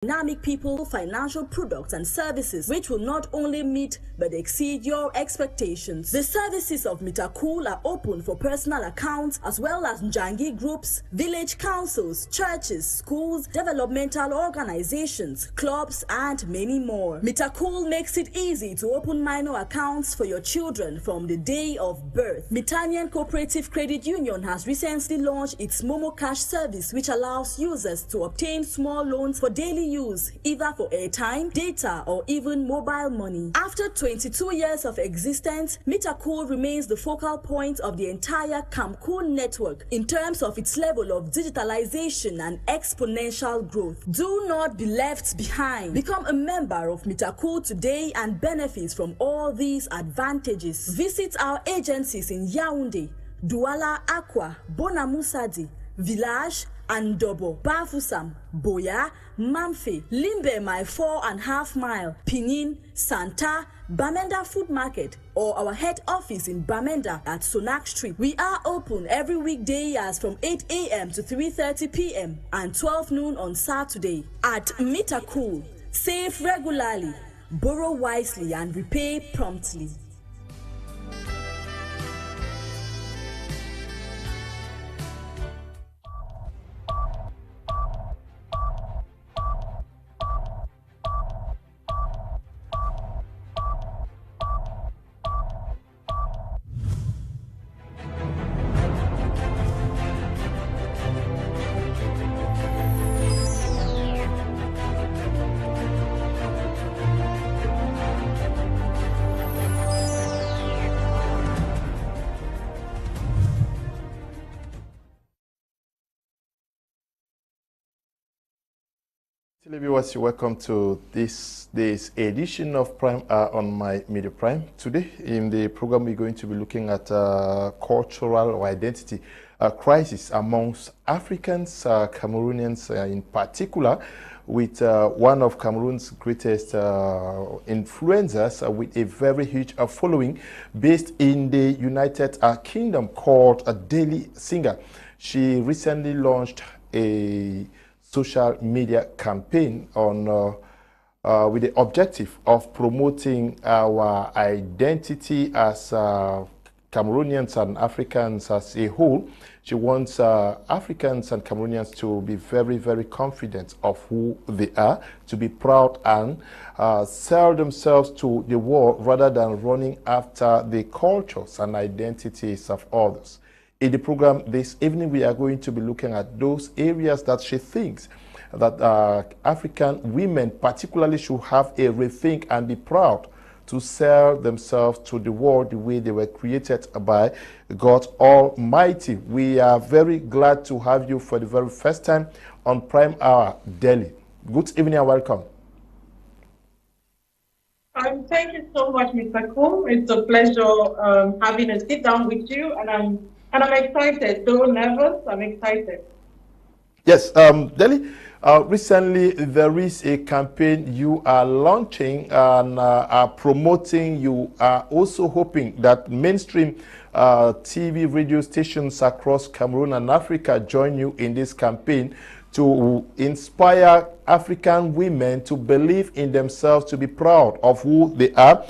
Dynamic people, financial products and services which will not only meet but exceed your expectations. The services of Mitakul are open for personal accounts as well as Njangi groups, village councils, churches, schools, developmental organizations, clubs and many more. Mitakul makes it easy to open minor accounts for your children from the day of birth. Mitanian Cooperative Credit Union has recently launched its Momo Cash service, which allows users to obtain small loans for daily use, either for airtime, data, or even mobile money. After 22 years of existence, Mitakul remains the focal point of the entire Cameroon network in terms of its level of digitalization and exponential growth. Do not be left behind. Become a member of Mitakul today and benefit from all these advantages. Visit our agencies in Yaoundé, Douala Aqua, Bonamusadi, Village, Andobo, Bafusam, Boya, Mamfe, Limbe my 4.5 mile, Pinin, Santa, Bamenda Food Market, or our head office in Bamenda at Sonak Street. We are open every weekday as from 8 a.m. to 3:30 p.m. and 12 noon on Saturday. At Mitakul, save regularly, borrow wisely and repay promptly. Viewers, you're welcome to this day's edition of Prime on My Media Prime. Today in the program we're going to be looking at cultural or identity crisis amongst Africans, Cameroonians in particular, with one of Cameroon's greatest influencers with a very huge following based in the United Kingdom called Dellys Singah. She recently launched a social media campaign on with the objective of promoting our identity as Cameroonians and Africans as a whole. She wants Africans and Cameroonians to be very, very confident of who they are, to be proud and sell themselves to the world rather than running after the cultures and identities of others. In the program this evening, we are going to be looking at those areas that she thinks that African women particularly should have a rethink and be proud to sell themselves to the world the way they were created by God Almighty. We are very glad to have you for the very first time on Prime Hour Delhi. Good evening and welcome. Thank you so much, Mr. Kum. It's a pleasure having a sit down with you, and I'm excited, though nervous, I'm excited. Yes, Delhi, recently there is a campaign you are launching and are promoting. You are also hoping that mainstream TV radio stations across Cameroon and Africa join you in this campaign to inspire African women to believe in themselves, to be proud of who they are.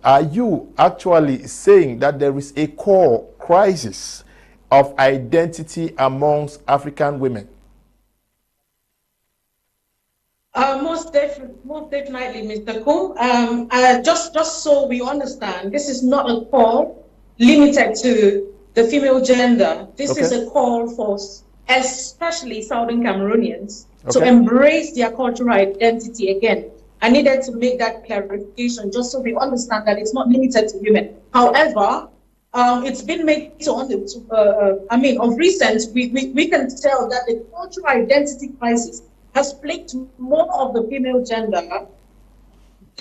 Are you actually saying that there is a core crisis of identity amongst African women? Most definitely, Mr. Kum. Just so we understand, this is not a call limited to the female gender. This is a call for especially Southern Cameroonians to embrace their cultural identity again. I needed to make that clarification just so we understand that it's not limited to women. However, it's been made to of recent, we can tell that the cultural identity crisis has plagued more of the female gender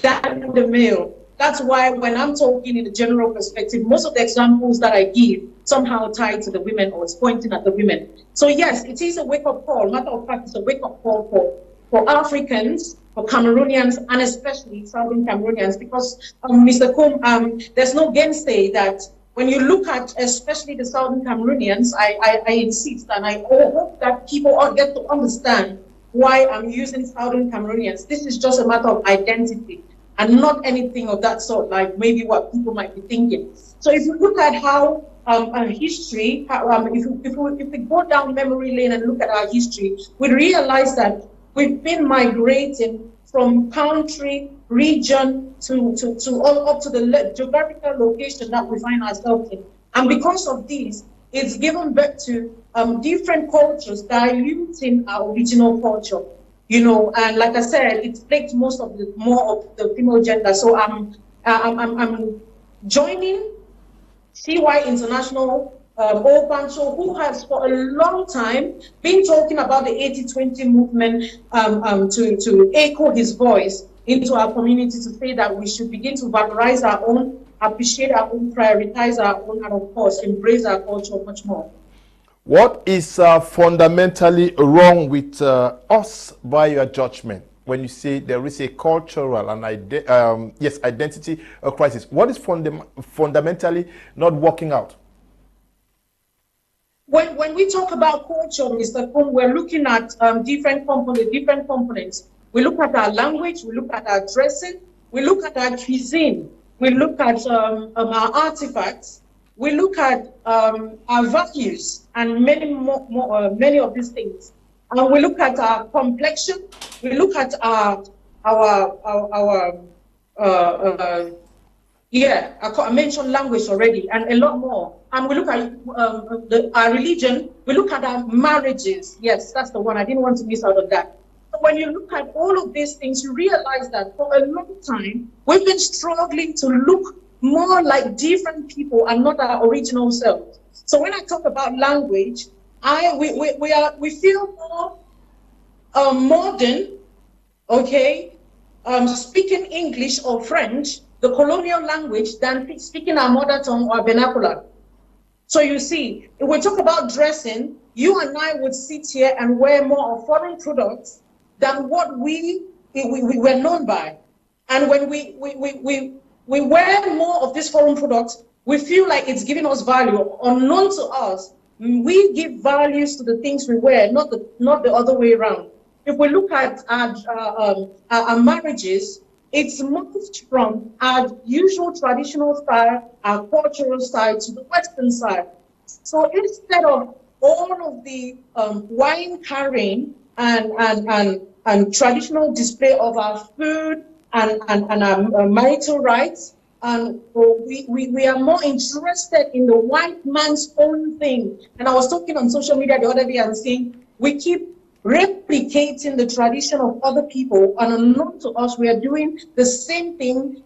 than the male. That's why when I'm talking in the general perspective, most of the examples that I give somehow tie to the women or it's pointing at the women. So yes, it is a wake-up call. Matter of fact, it's a wake-up call for Africans, for Cameroonians, and especially Southern Cameroonians, because Mr. Kum, there's no gainsay that when you look at especially the Southern Cameroonians, I insist and I hope that people all get to understand why I'm using Southern Cameroonians. This is just a matter of identity and not anything of that sort, like maybe what people might be thinking. So if you look at how history, if we go down memory lane and look at our history, we realize that we've been migrating from country, region, all up to the geographical location that we find ourselves in. And because of this, it's given birth to different cultures diluting our original culture. You know, and like I said, it takes more of the female gender. So I'm joining CY International Open Show, who has for a long time been talking about the 80-20 movement to echo his voice into our community, to say that we should begin to valorize our own, appreciate our own, prioritize our own, and of course embrace our culture much more. What is fundamentally wrong with us by your judgment when you say there is a cultural and identity crisis? What is fundamentally not working out? When we talk about culture, Mr. Kum, we're looking at different components. We look at our language, we look at our dressing, we look at our cuisine, we look at our artifacts, we look at our values and many of these things. And we look at our complexion, we look at I mentioned language already, and a lot more. And we look at our religion, we look at our marriages. Yes, that's the one. I didn't want to miss out on that. So when you look at all of these things, you realize that for a long time, we've been struggling to look more like different people and not our original selves. So when I talk about language, we feel more modern, okay, speaking English or French, the colonial language, than speaking our mother tongue or vernacular. So you see, if we talk about dressing, you and I would sit here and wear more of foreign products than what we were known by. And when we wear more of these foreign products, we feel like it's giving us value. Unknown to us, we give values to the things we wear, not the other way around. If we look at our marriages, it's moved from our usual traditional style, our cultural style, to the Western side. So instead of all of the wine carrying and traditional display of our food and our marital rights, and we are more interested in the white man's own thing. And I was talking on social media the other day and saying, we keep replicating the tradition of other people, and unknown to us, we are doing the same thing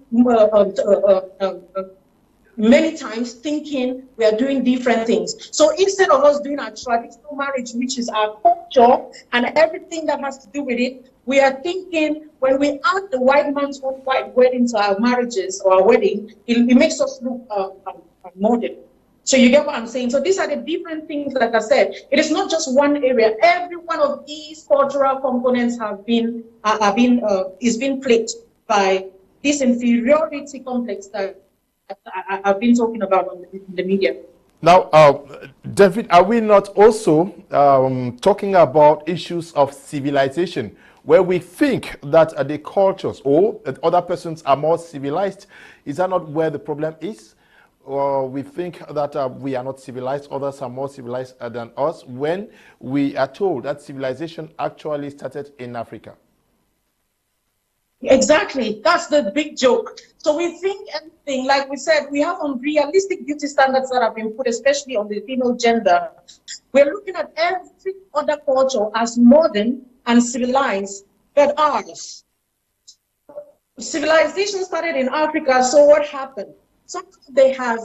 many times, thinking we are doing different things. So instead of us doing our traditional marriage, which is our culture and everything that has to do with it, we are thinking when we add the white man's own white wedding to our marriages or our wedding, it makes us look modern. So you get what I'm saying? So these are the different things, like I said. It is not just one area. Every one of these cultural components is being plagued by this inferiority complex that I've been talking about in the media. Now, David, are we not also talking about issues of civilization, where we think that the cultures or that other persons are more civilized? Is that not where the problem is? Or we think that we are not civilized, others are more civilized than us, when we are told that civilization actually started in Africa? Exactly. That's the big joke. So we think everything, like we said, we have unrealistic beauty standards that have been put, especially on the female gender. We're looking at every other culture as modern and civilized, but ours. Civilization started in Africa, so what happened? So they have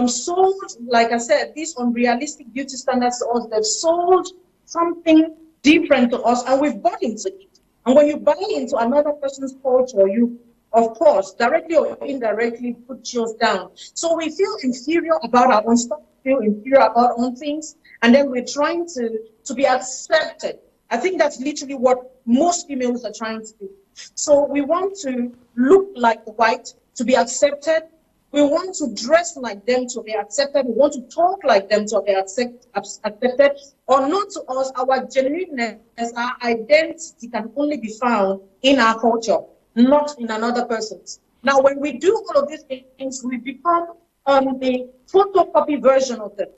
sold, like I said, these unrealistic beauty standards to us. They've sold something different to us, and we've bought into it. And when you buy into another person's culture, you, of course, directly or indirectly put yours down. So we feel inferior about our own stuff, feel inferior about our own things, and then we're trying to be accepted. I think that's literally what most females are trying to do. So we want to look like the white, to be accepted, We want to dress like them to be accepted. We want to talk like them to be accepted. Or not to us, our genuineness, our identity can only be found in our culture, not in another person's. Now, when we do all of these things, we become the photocopy version of them.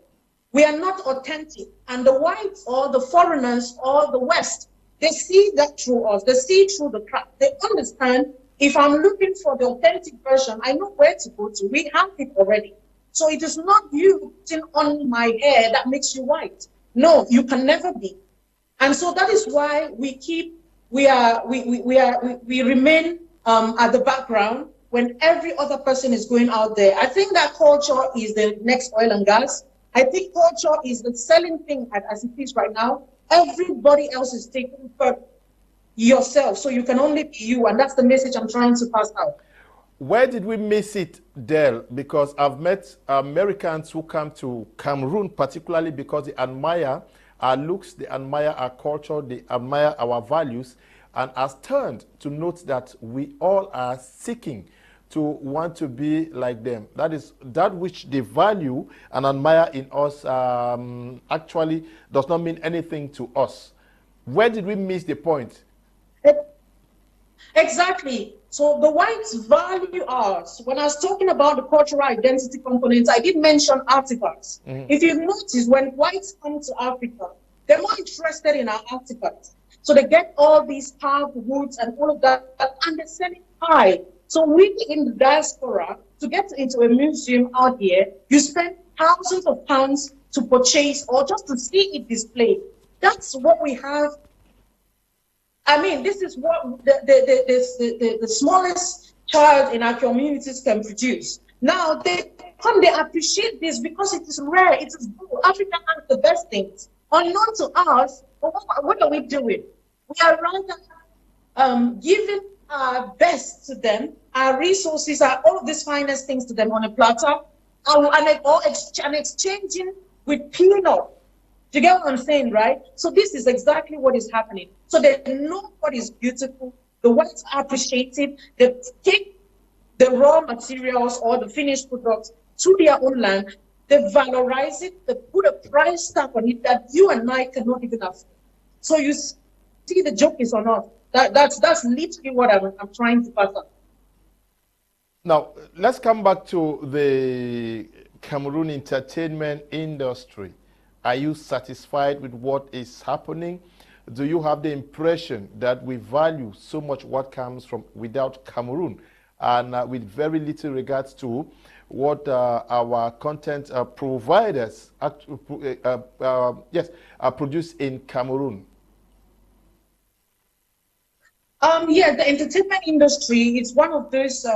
We are not authentic. And the whites or the foreigners or the West, they see that through us. They see through the crack. They understand, if I'm looking for the authentic version, I know where to go to. We have it already. So it is not you putting on my hair that makes you white. No, you can never be. And so that is why we remain at the background when every other person is going out there. I think that culture is the next oil and gas. I think culture is the selling thing as it is right now. Everybody else is taking but yourself, so you can only be you, and that's the message I'm trying to pass out. Where did we miss it, Del? Because I've met Americans who come to Cameroon particularly because they admire our looks, they admire our culture, they admire our values, and has turned to note that we all are seeking to want to be like them. That is that which they value and admire in us actually does not mean anything to us. Where did we miss the point? Exactly. So the whites value us. When I was talking about the cultural identity components, I did mention artifacts. If you notice, when whites come to Africa, they're more interested in our artifacts. So they get all these carved woods and all of that, and they sell it high. So we in the diaspora, to get into a museum out here, you spend thousands of pounds to purchase or just to see it displayed. That's what we have. I mean, this is what the smallest child in our communities can produce. Now they appreciate this because it is rare, it is good. Africa has the best things. Unknown to us, but what are we doing? We are rather giving our best to them, our resources, all of these finest things to them on a platter, and exchanging with peanut. Do you get what I'm saying, right? So this is exactly what is happening. So they know what is beautiful. The whites appreciate it. They take the raw materials or the finished products to their own land. They valorize it. They put a price tag on it that you and I cannot even afford. So you see, the joke is on us. That's literally what I'm trying to pass on. Now, let's come back to the Cameroon entertainment industry. Are you satisfied with what is happening? Do you have the impression that we value so much what comes from without Cameroon and with very little regards to what our content providers produce in Cameroon? Yeah, the entertainment industry is one of those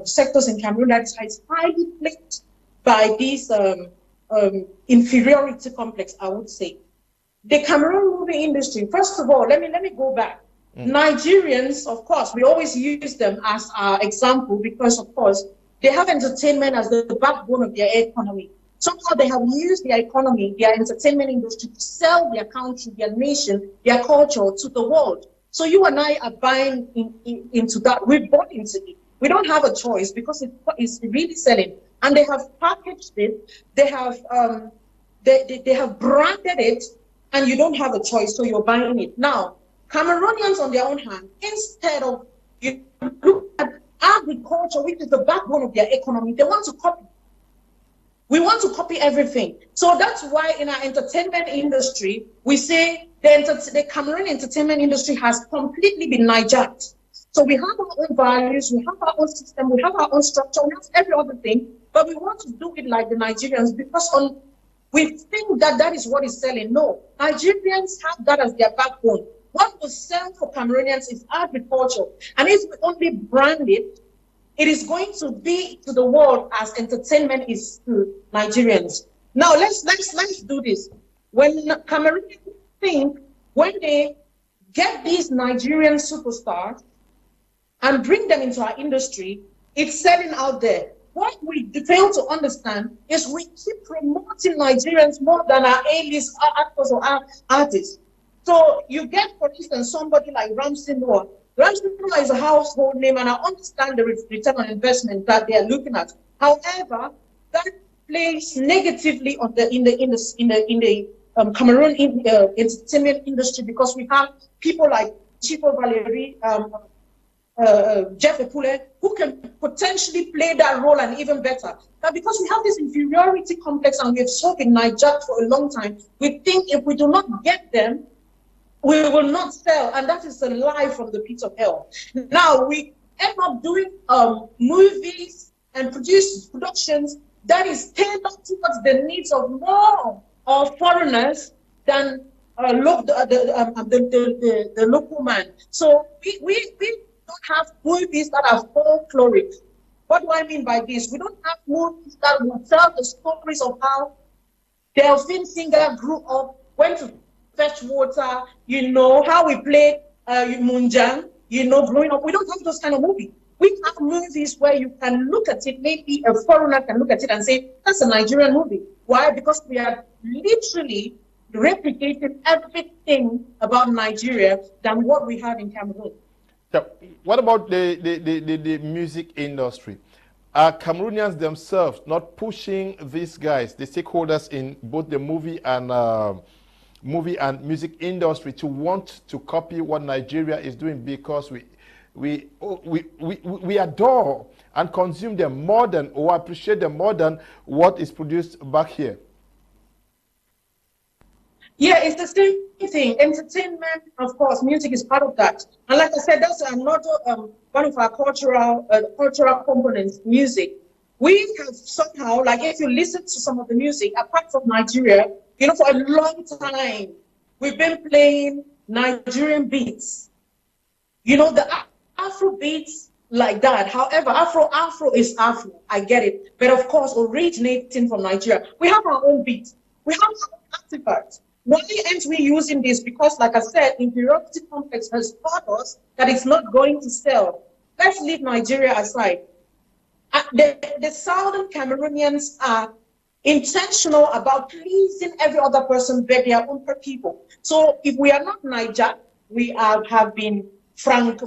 sectors in Cameroon that is highly plagued by this inferiority complex, I would say. The Cameroon movie industry, first of all, let me go back. Nigerians, of course, we always use them as our example because, of course, they have entertainment as the backbone of their economy. Somehow they have used their economy, their entertainment industry, to sell their country, their nation, their culture to the world. So you and I are buying into that. We bought into it. We don't have a choice because it's really selling. And they have packaged it. They have they have branded it, and you don't have a choice, so you're buying it. Now, Cameroonians, on their own hand, instead of you look at agriculture, which is the backbone of their economy, they want to copy. We want to copy everything. So that's why in our entertainment industry, we say the Cameroon entertainment industry has completely been hijacked. So we have our own values, we have our own system, we have our own structure, we have every other thing, but we want to do it like the Nigerians because we think that is what is selling. No, Nigerians have that as their backbone. What will sell for Cameroonians is agriculture. And if we only brand it, it is going to be to the world as entertainment is to Nigerians. Now let's do this. When Cameroonians think, when they get these Nigerian superstars and bring them into our industry, it's selling out there. What we fail to understand is we keep promoting Nigerians more than our A-list actors or our artists. So you get, for instance, somebody like Ramsey Noel. Ranchula is a household name, and I understand the return on investment that they are looking at. However, that plays negatively on in the Cameroon entertainment industry, because we have people like Chico Valerie, Jeff Epule, who can potentially play that role and even better. But because we have this inferiority complex and we have served in Niger for a long time, we think if we do not get them, we will not sell, and that is a lie from the pit of hell. Now we end up doing movies and productions that is tailored towards the needs of more of foreigners than the local man. So we don't have movies that are folkloric. What do I mean by this? We don't have movies that will tell the stories of how Delphine Singah grew up, went to fetch water, you know, how we played Munjang, you know, growing up. We don't have those kind of movies. We have movies where you can look at it, maybe a foreigner can look at it and say, that's a Nigerian movie. Why? Because we are literally replicating everything about Nigeria than what we have in Cameroon. So what about the music industry? Are Cameroonians themselves not pushing these guys, the stakeholders in both the movie and music industry, to want to copy what Nigeria is doing, because we adore and consume them more than, or appreciate them more than what is produced back here? Yeah, it's the same thing. Entertainment, of course, music is part of that. And like I said, that's another one of our cultural components, music. We have somehow, like if you listen to some of the music, apart from Nigeria, you know, for a long time, we've been playing Nigerian beats. You know, the Afro beats like that. However, Afro is Afro. I get it. But of course, originating from Nigeria, we have our own beats. We have our own artifacts. Why aren't we using this? Because, like I said, inferiority complex has taught us that it's not going to sell. Let's leave Nigeria aside. The Southern Cameroonians are intentional about pleasing every other person but their own people. So if we are not Niger, we have been Frank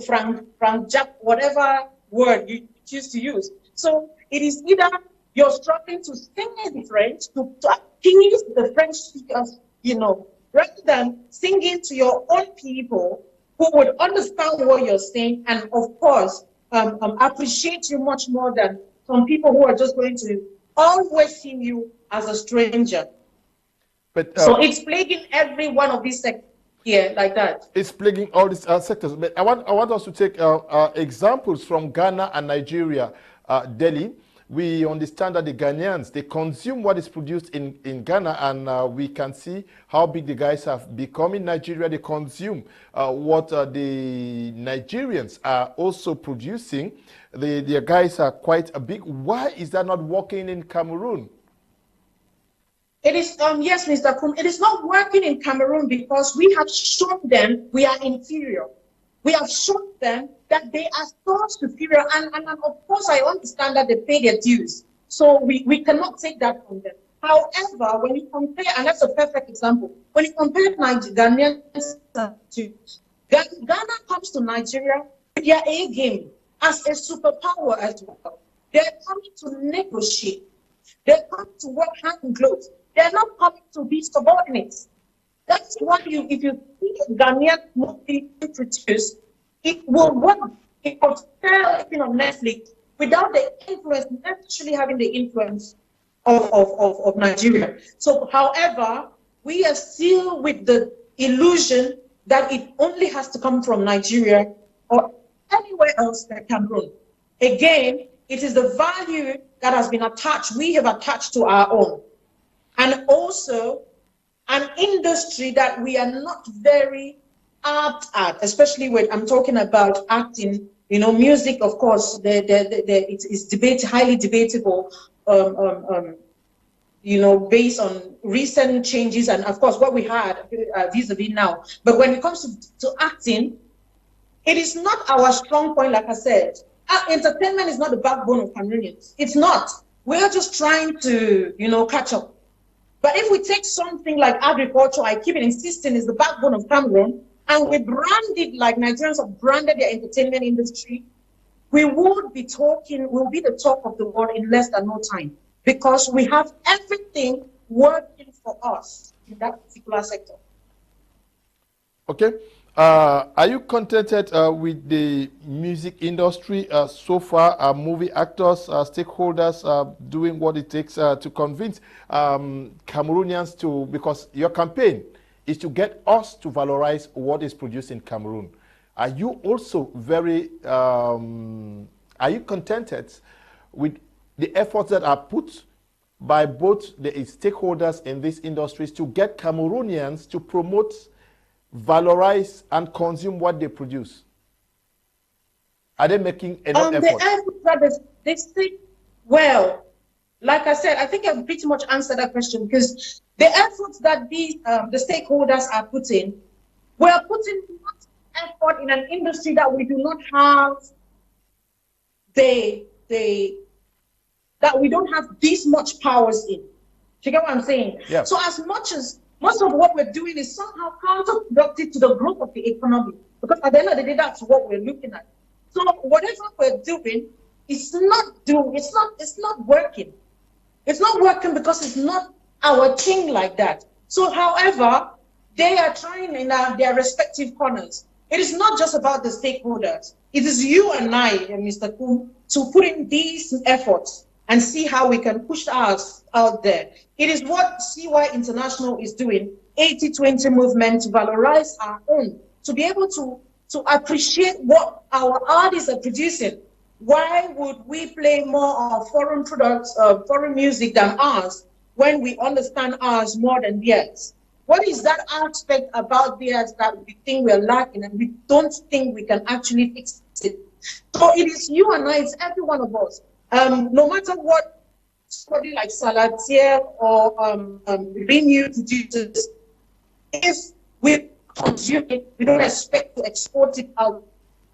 Jack, whatever word you choose to use. So it is either you're struggling to sing in French, to appease the French speakers, you know, rather than singing to your own people who would understand what you're saying and, of course, appreciate you much more than some people who are just going to always see you as a stranger. But so it's plaguing every one of these sectors here like that. It's plaguing all these sectors. But I want us to take examples from Ghana and Nigeria. Delhi, we understand that the Ghanaians, they consume what is produced in Ghana, and we can see how big the guys have become in Nigeria. They consume what the Nigerians are also producing. The guys are quite big. Why is that not working in Cameroon? It is, yes, Mr. Kum, it is not working in Cameroon because we have shown them we are inferior. We have shown them that they are so superior, and of course I understand that they pay their dues. So we cannot take that from them. However, when you compare, and that's a perfect example, when you compare Ghanaians to Ghana comes to Nigeria with their A game as a superpower as well. They're coming to negotiate. They're coming to work hand in glove. They're not coming to be subordinates. That's why if you see a Ghanaian movie produced, it will work. It will sell on Netflix without the influence, necessarily having the influence of Nigeria. So, however, we are still with the illusion that it only has to come from Nigeria or anywhere else than Cameroon. Again, it is the value that has been attached, we have attached to our own. And also an industry that we are not very apt at, especially when I'm talking about acting, you know, music, of course, it's highly debatable, you know, based on recent changes and, of course, what we had vis-a-vis now. But when it comes to acting, it is not our strong point, like I said. Entertainment is not the backbone of Cameroonians. It's not. We're just trying to, you know, catch up. But if we take something like agriculture, I keep insisting is the backbone of Cameroon, and we branded like Nigerians have branded their entertainment industry, we would be talking, we'll be the talk of the world in less than no time, because we have everything working for us in that particular sector. Okay. Are you contented with the music industry so far? Are movie actors, stakeholders doing what it takes to convince Cameroonians to, because your campaign is to get us to valorize what is produced in Cameroon. Are you also very, are you contented with the efforts that are put by both the stakeholders in these industries to get Cameroonians to promote, valorize, and consume what they produce? Are they making enough effort? The effort that they say, well, like I said, I think I've pretty much answered that question, because the efforts that these the stakeholders are putting, we are putting much effort in an industry that we do not have that we don't have this much powers in. Do you get what I'm saying? Yeah. So as much as most of what we're doing is somehow counterproductive to the growth of the economy, because at the end of the day, that's what we're looking at. So whatever we're doing, it's not working. It's not working because it's not our thing like that. So however, they are trying in their respective corners. It is not just about the stakeholders. It is you and I, Mr. Kum, to put in these efforts and see how we can push ours out there. It is what CY International is doing, 80-20 movement, to valorize our own, to be able to appreciate what our artists are producing. Why would we play more of foreign products, foreign music than ours, when we understand ours more than theirs? What is that aspect about theirs that we think we're lacking and we don't think we can actually fix it? So it is you and I, it's every one of us. No matter what somebody like Salatier or Renew produces, if we consume it, we don't expect to export it out,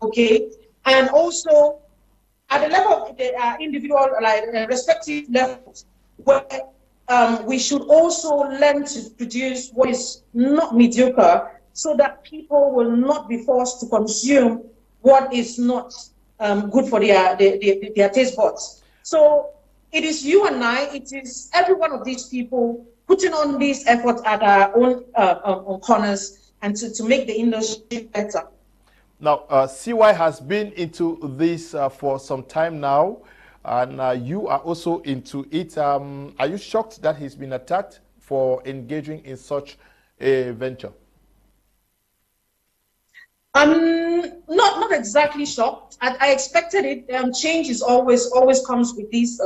okay? And also, at the level of the individual, like respective levels, where we should also learn to produce what is not mediocre, so that people will not be forced to consume what is not good for their taste buds. So it is you and I, it is every one of these people putting on these efforts at our own corners and to make the industry better. Now, CY has been into this for some time now, and you are also into it. Are you shocked that he's been attacked for engaging in such a venture? Not exactly shocked. I expected it. Change is always comes with this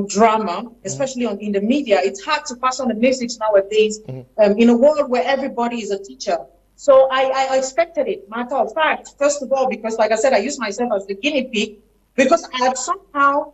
drama, especially in the media. It's hard to pass on the message nowadays in a world where everybody is a teacher. So I expected it. Matter of fact, first of all, because like I said, I use myself as the guinea pig, because I have somehow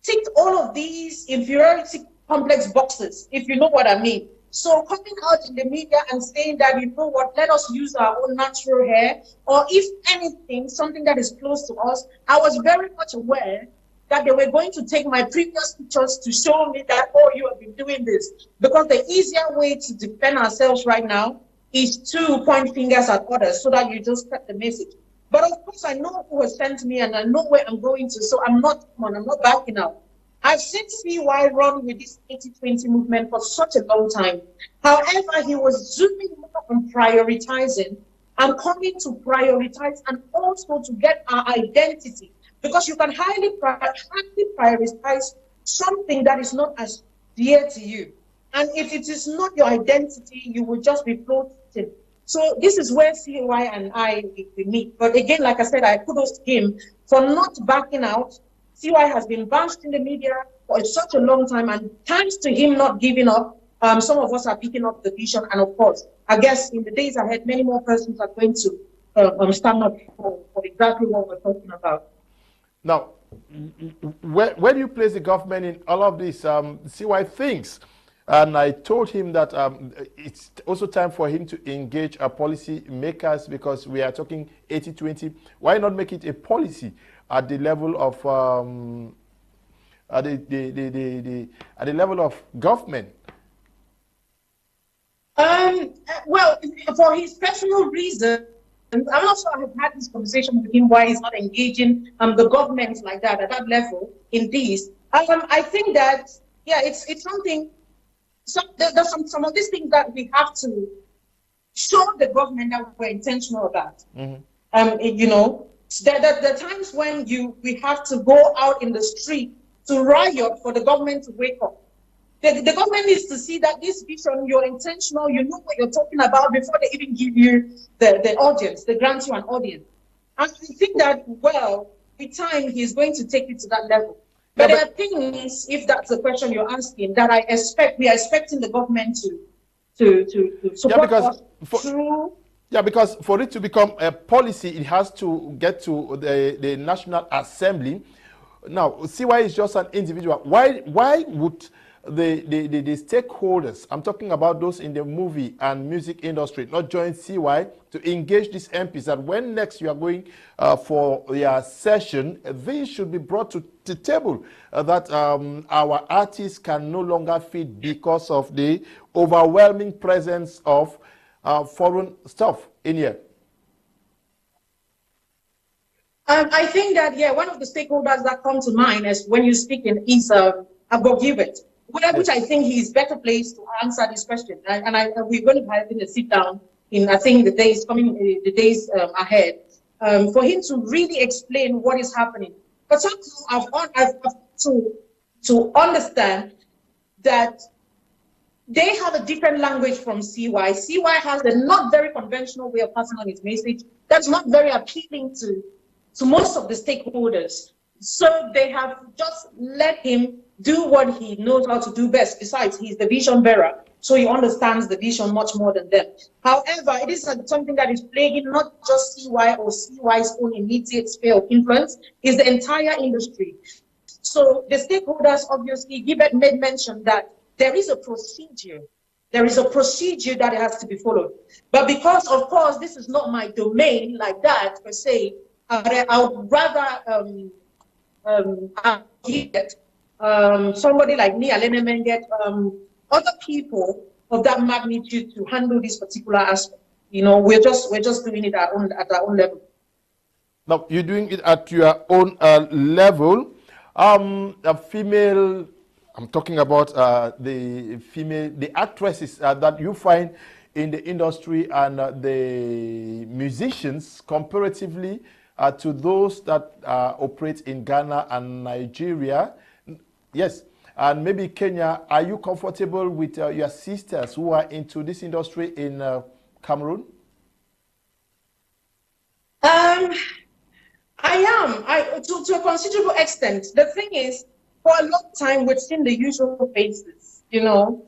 ticked all of these inferiority complex boxes, if you know what I mean. So coming out in the media and saying that, you know what, let us use our own natural hair, or if anything, something that is close to us, I was very much aware that they were going to take my previous pictures to show me that, oh, you have been doing this. Because the easier way to defend ourselves right now is to point fingers at others so that you just cut the message. But of course, I know who has sent me and I know where I'm going to, so I'm not backing out. I've seen CY run with this 80-20 movement for such a long time. However, he was zooming more on prioritizing and coming to prioritize and also to get our identity. Because you can highly prioritize something that is not as dear to you. And if it is not your identity, you will just be floating. So this is where CY and I we meet. But again, like I said, I kudos to him for not backing out. CY has been bashed in the media for such a long time, and thanks to him not giving up, some of us are picking up the vision. And of course, I guess in the days ahead, many more persons are going to stand up for exactly what we're talking about. Now, where do you place the government in all of this? CY thinks, and I told him that it's also time for him to engage policy makers, because we are talking 80-20. Why not make it a policy at the level of at the level of government? Well, for his personal reasons, I'm not sure I have had this conversation with him why he's not engaging the government like that at that level in this. I think that it's something. There's some of these things that we have to show the government that we're intentional about. You know, there are times when we have to go out in the street to riot for the government to wake up. The government needs to see that this vision, you're intentional, you know what you're talking about before they even give you the audience, they grant you an audience. And I think that, well, with time, he's going to take it to that level. But there are things, if that's the question you're asking, that we are expecting the government to support us through. Yeah, because for it to become a policy, it has to get to the National Assembly. Now, CY is just an individual. Why would the stakeholders, I'm talking about those in the movie and music industry, not join CY to engage these MPs that when next you are going for your session, these should be brought to the table that our artists can no longer feed because of the overwhelming presence of foreign stuff in here? I think that, yeah, one of the stakeholders that come to mind is when you're speaking is Abbo Gilbert, which I think he's better placed to answer this question. And we're going to have a sit down in, I think, the days ahead for him to really explain what is happening. But somehow I've to understand that they have a different language from CY. CY has a not very conventional way of passing on his message that's not very appealing to most of the stakeholders. So they have just let him do what he knows how to do best. Besides, he's the vision bearer, so he understands the vision much more than them. However, it is something that is plaguing not just CY or CY's own immediate sphere of influence, it's the entire industry. So the stakeholders, obviously, Gilbert made mention that there is a procedure. There is a procedure that has to be followed. But because, of course, this is not my domain like that, per se, I would rather get somebody like me, Alene get other people of that magnitude to handle this particular aspect. You know, we're just doing it at our own level. Now, you're doing it at your own level. A female, I'm talking about the actresses that you find in the industry and the musicians comparatively to those that operate in Ghana and Nigeria. Yes, and maybe Kenya. Are you comfortable with your sisters who are into this industry in Cameroon? I am, to a considerable extent. The thing is, for a long time, we've seen the usual faces, you know.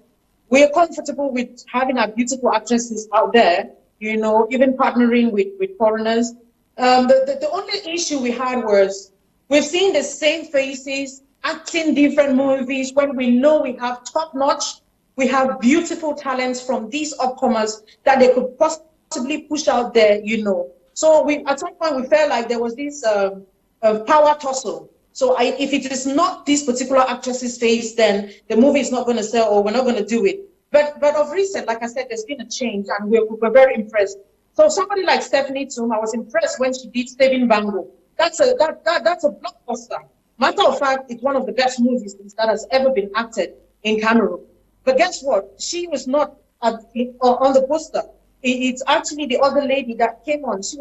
We are comfortable with having our beautiful actresses out there, you know, even partnering with foreigners. The only issue we had was we've seen the same faces acting different movies when we know we have top-notch, we have beautiful talents from these upcomers that they could possibly push out there, you know. So at some point we felt like there was this power tussle. So if it is not this particular actress's face, then the movie is not going to sell or we're not going to do it. But of recent, like I said, there's been a change and we're very impressed. So somebody like Stephanie Tum, I was impressed when she did Saving Bango. That's a blockbuster. Matter of fact, it's one of the best movies that has ever been acted in Cameroon. But guess what? She was not on the poster. It's actually the other lady that came on. She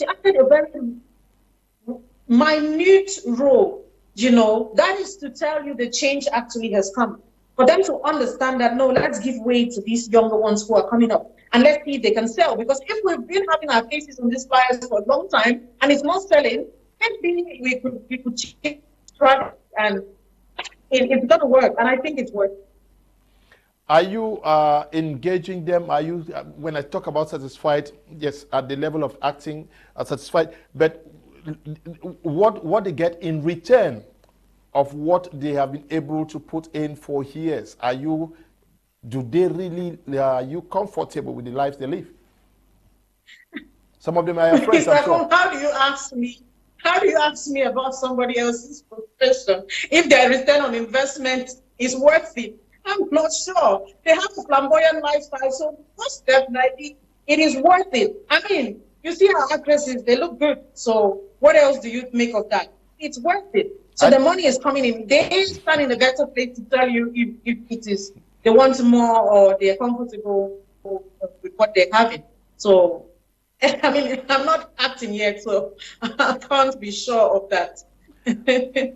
acted a very minute role, you know. That is to tell you the change actually has come. For them to understand that, no, let's give way to these younger ones who are coming up. And let's see if they can sell. Because if we've been having our faces on these flyers for a long time and it's not selling, maybe we could try and it's going to work. And I think it's working. Are you engaging them? Are you, when I talk about satisfied, yes, at the level of acting, satisfied, but what they get in return of what they have been able to put in for years? Are you comfortable with the lives they live? Some of them are your friends, I'm sure. How do you ask me? How do you ask me about somebody else's profession if their return on investment is worth it? I'm not sure. They have a flamboyant lifestyle, so most definitely it is worth it. I mean, you see our actresses, they look good. So what else do you make of that? It's worth it. So the money is coming in. They stand in a better place to tell you if it is they want more or they're comfortable with what they're having. So I mean, I'm not acting yet, so I can't be sure of that.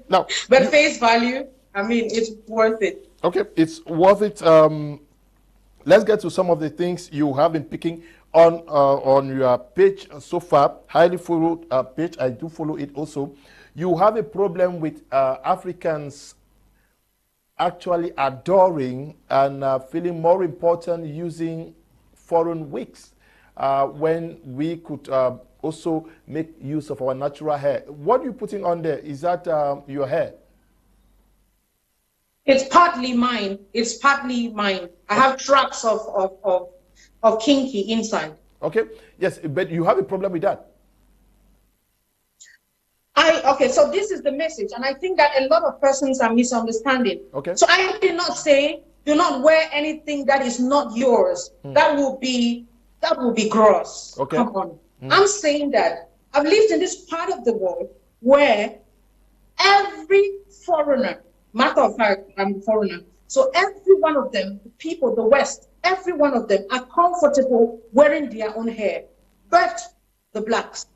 Now, but face value, I mean, it's worth it. Okay, it's worth it. Let's get to some of the things you have been picking on your page so far. Highly followed page. I do follow it also. You have a problem with Africans actually adoring and feeling more important using foreign wigs when we could also make use of our natural hair. What are you putting on there? Is that your hair? It's partly mine. It's partly mine. I have tracks of kinky inside. Okay. Yes, but you have a problem with that. Okay, so this is the message, and I think that a lot of persons are misunderstanding. Okay. So I did not say do not wear anything that is not yours. That will be gross. Okay. Come on. I'm saying that I've lived in this part of the world where every foreigner, matter of fact, I'm a foreigner, so every one of them, the people, the West, every one of them are comfortable wearing their own hair, but the blacks.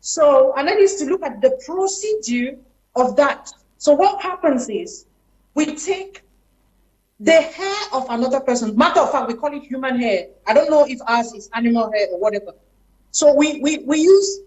So, and I used to look at the procedure of that. So what happens is we take the hair of another person. Matter of fact, we call it human hair. I don't know if ours is animal hair or whatever. So we use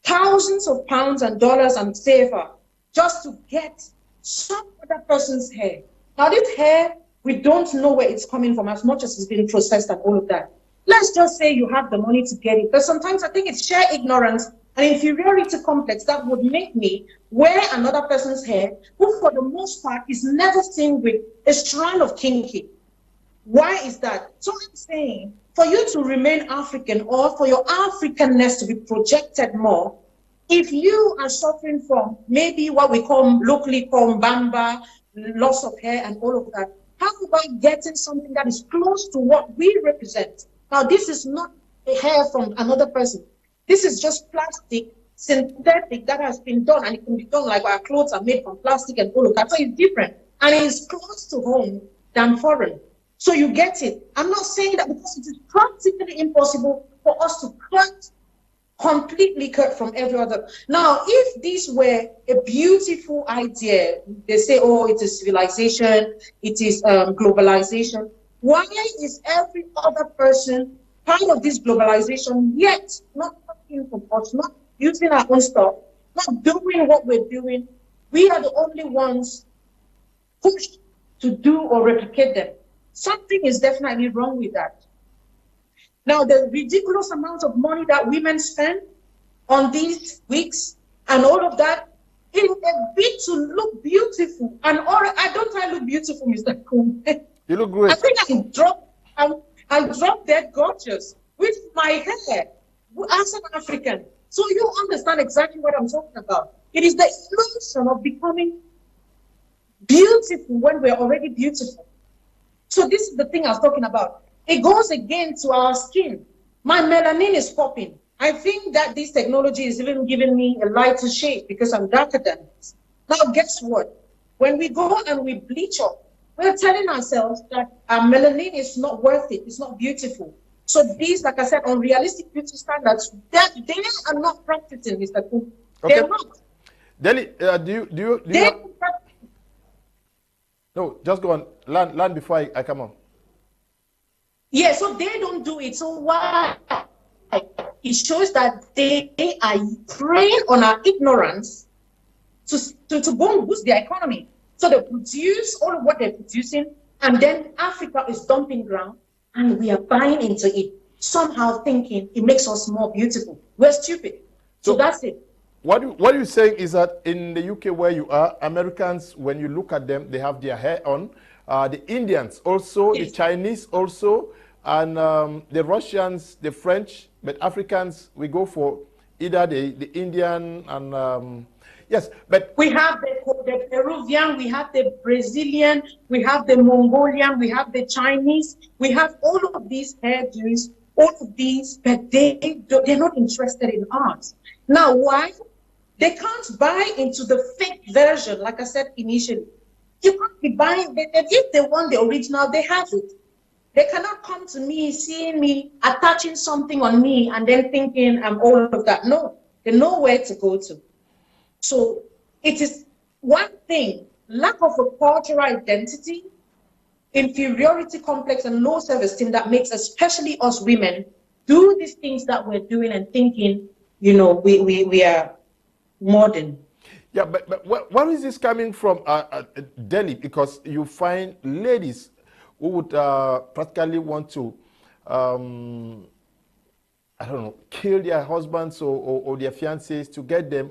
thousands of pounds and dollars and safer just to get some other person's hair. Now this hair, we don't know where it's coming from as much as it's been processed and all of that. Let's just say you have the money to get it. But sometimes I think it's sheer ignorance and inferiority complex that would make me wear another person's hair, who for the most part is never seen with a strand of kinky. Why is that? So I'm saying, for you to remain African or for your Africanness to be projected more, if you are suffering from maybe what we call locally called bamba, loss of hair and all of that, how about getting something that is close to what we represent? Now, this is not a hair from another person. This is just plastic, synthetic, that has been done, and it can be done like our clothes are made from plastic and all of that. So it's different, and it's close to home than foreign. So you get it. I'm not saying that because it is practically impossible for us to completely cut from every other. Now, if this were a beautiful idea, they say, oh, it is civilization, it is globalization. Why is every other person part of this globalization yet not talking from us, not using our own stuff, not doing what we're doing? We are the only ones pushed to do or replicate them. Something is definitely wrong with that. Now, the ridiculous amount of money that women spend on these wigs and all of that, in a bit to look beautiful. And I don't look beautiful, Mr. Kum. You look great. I think I dropped dead gorgeous with my hair as an African. So you understand exactly what I'm talking about. It is the illusion of becoming beautiful when we're already beautiful. So this is the thing I was talking about. It goes again to our skin. My melanin is popping. I think that this technology is even giving me a lighter shade because I'm darker than this. Now, guess what? When we go and we bleach up, we're telling ourselves that our melanin is not worth it. It's not beautiful. So these, like I said, unrealistic beauty standards, that they are not practicing, Mr. Kum. Okay. They're not. Deli, do you No, just go on. Land before I come on. Yeah, so they don't do it. So why? It shows that they are preying on our ignorance to go and boost their economy. So they produce all of what they're producing, and then Africa is dumping ground, and we are buying into it, somehow thinking it makes us more beautiful. We're stupid. So that's it. What you're saying is that in the UK where you are, Americans, when you look at them, they have their hair on. The Indians also, yes. The Chinese also, and the Russians, the French, but Africans, we go for either the Indian and yes, but we have the Peruvian, we have the Brazilian, we have the Mongolian, we have the Chinese, we have all of these hairdos, all of these, but they're not interested in art. Now, why? They can't buy into the fake version, like I said initially. You can't be buying, if they want the original, they have it. They cannot come to me, seeing me, attaching something on me, and then thinking I'm all of that. No, they know where to go to. So it is one thing, lack of a cultural identity, inferiority complex, and low self-esteem that makes especially us women do these things that we're doing and thinking, you know, we are modern. Yeah, but where is this coming from, Delhi? Because you find ladies who would practically want to, I don't know, kill their husbands or their fiancés to get them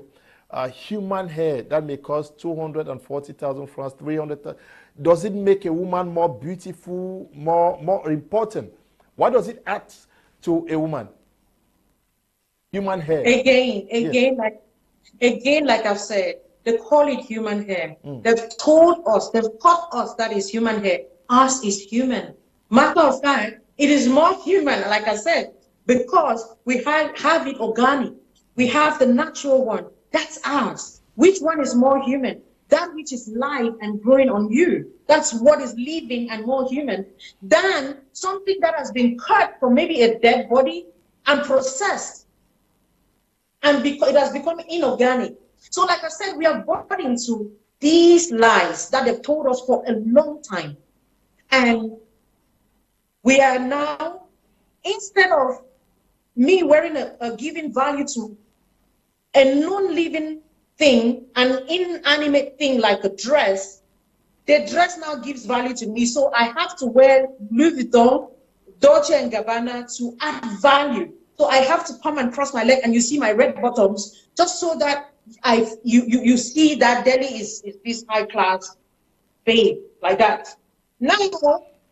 human hair that may cost 240,000 francs, 300,000. Does it make a woman more beautiful, more important? What does it add to a woman? Human hair. Again, like I've said, they call it human hair. They've told us, they've taught us that is human hair. Ours is human. Matter of fact, it is more human, like I said, because we have it organic. We have the natural one. That's ours. Which one is more human? That which is live and growing on you. That's what is living and more human than something that has been cut from maybe a dead body and processed. And because it has become inorganic. So like I said, we are bought into these lies that they've told us for a long time. And we are now, instead of me wearing a giving value to a non-living thing, an inanimate thing like a dress, the dress now gives value to me. So I have to wear Louis Vuitton, Dolce & Gabbana to add value. So I have to come and cross my leg, and you see my red bottoms, just so that you see that Delhi is this high class babe, like that. Now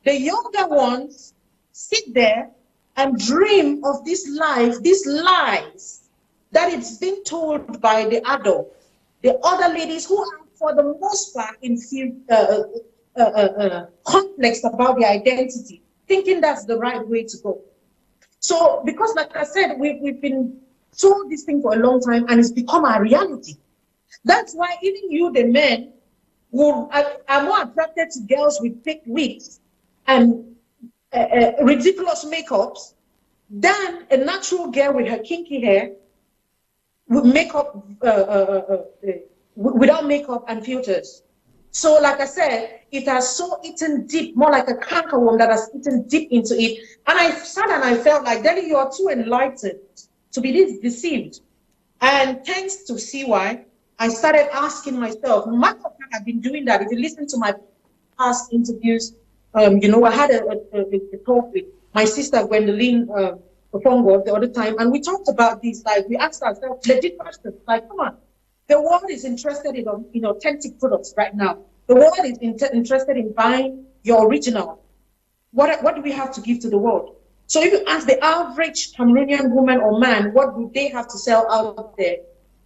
the younger ones sit there and dream of this life, these lies that it's been told by the adults, the other ladies who are for the most part complex about their identity, thinking that's the right way to go. So, because like I said, we've been told this thing for a long time, and it's become our reality. That's why even you, the men, are more attracted to girls with fake wigs and ridiculous makeups than a natural girl with her kinky hair, with makeup, without makeup and filters. So, like I said, it has so eaten deep, more like a cankerworm that has eaten deep into it. And I sat and I felt like, Daddy, you are too enlightened to be this deceived. And thanks to CY, I started asking myself, matter of fact, I've been doing that. If you listen to my past interviews, you know, I had a talk with my sister, Gwendolyn Ofongo, the other time, and we talked about this. Like, we asked ourselves legit questions, like, come on. The world is interested in authentic products right now. The world is interested in buying your original. What do we have to give to the world? So if you ask the average Cameroonian woman or man, what do they have to sell out there?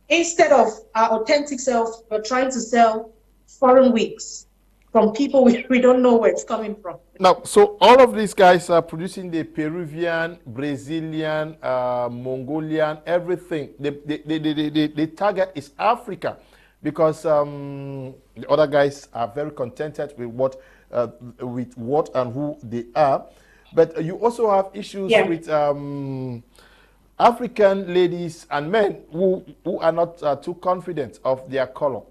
Instead of our authentic selves, we're trying to sell foreign wigs from people we don't know where it's coming from. Now, so all of these guys are producing the Peruvian, Brazilian, Mongolian, everything. The target is Africa, because the other guys are very contented with what and who they are. But you also have issues with African ladies and men who are not too confident of their color.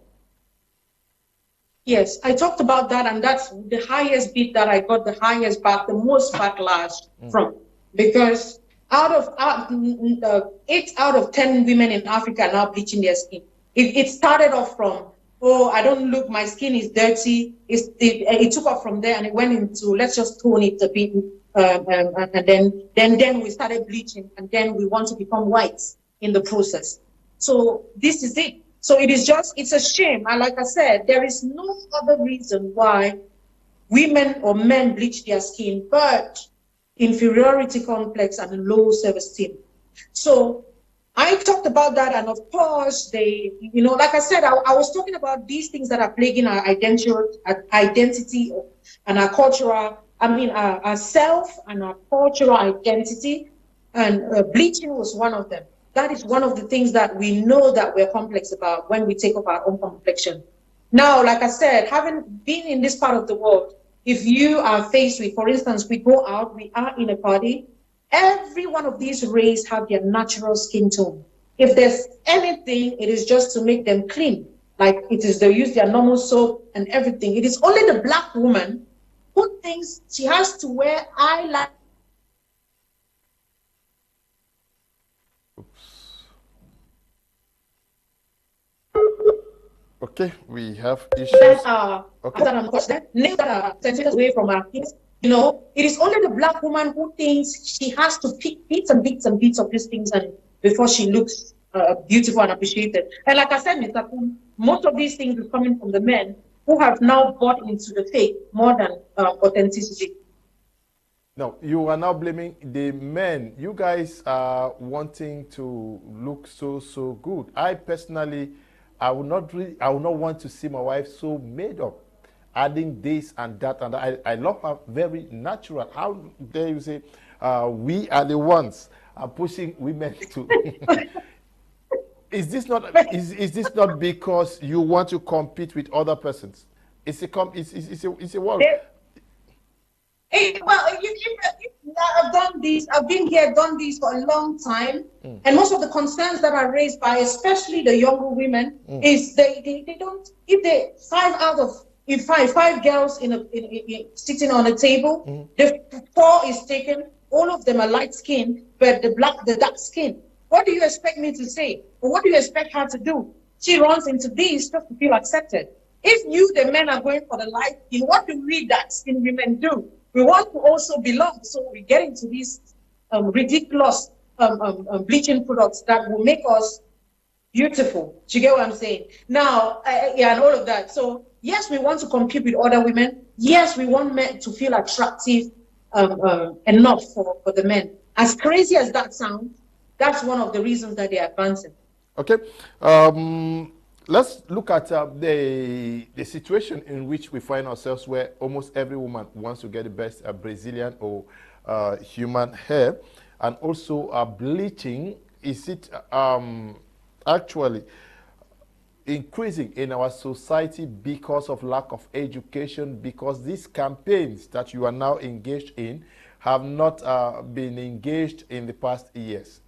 Yes, I talked about that, and that's the highest bit that I got, the most backlash from, because 8 out of 10 women in Africa are now bleaching their skin. It started off from, oh, I don't look, my skin is dirty. It took off from there, and it went into, let's just tone it a bit, and then we started bleaching, and then we want to become white in the process. So this is it. So it's a shame. And like I said, there is no other reason why women or men bleach their skin, but inferiority complex and low self-esteem. So I talked about that, and of course, they, you know, like I said, I was talking about these things that are plaguing our identity and our cultural, our self and our cultural identity, and bleaching was one of them. That is one of the things that we know that we're complex about when we take up our own complexion. Now, like I said, having been in this part of the world, if you are faced with, for instance, we go out, we are in a party, every one of these rays have their natural skin tone. If there's anything, it is just to make them clean. Like it is, they use their normal soap and everything. It is only the black woman who thinks she has to wear eyeliner. Okay, we have issues. That are nails that are centimeters away from our kids. You know, it is only the black woman who thinks she has to pick bits and bits and bits of these things and before she looks beautiful and appreciated. And like I said, Mr. Kum, most of these things is coming from the men who have now bought into the fake more than authenticity. No, you are now blaming the men. You guys are wanting to look so good. I personally, I would not want to see my wife so made up, adding this and that, and I love her very natural. How dare you say we are the ones pushing women to? Is this not because you want to compete with other persons? It's a world. Well, I've done this. I've been here, done this for a long time, and most of the concerns that are raised by, especially the younger women, is they don't. If they five girls sitting on a table, the 4 is taken. All of them are light skinned, but the dark skin. What do you expect me to say? Or what do you expect her to do? She runs into these just to feel accepted. If you, the men, are going for the light skin, what do we dark skinned women do? We want to also belong, so we get into these ridiculous bleaching products that will make us beautiful. Do you get what I'm saying? Now, and all of that. So, yes, we want to compete with other women. Yes, we want men to feel attractive enough for the men. As crazy as that sounds, that's one of the reasons that they're advancing. Okay. Let's look at the situation in which we find ourselves, where almost every woman wants to get the best Brazilian or human hair, and also bleaching. Is it actually increasing in our society because of lack of education, because these campaigns that you are now engaged in have not been engaged in the past years?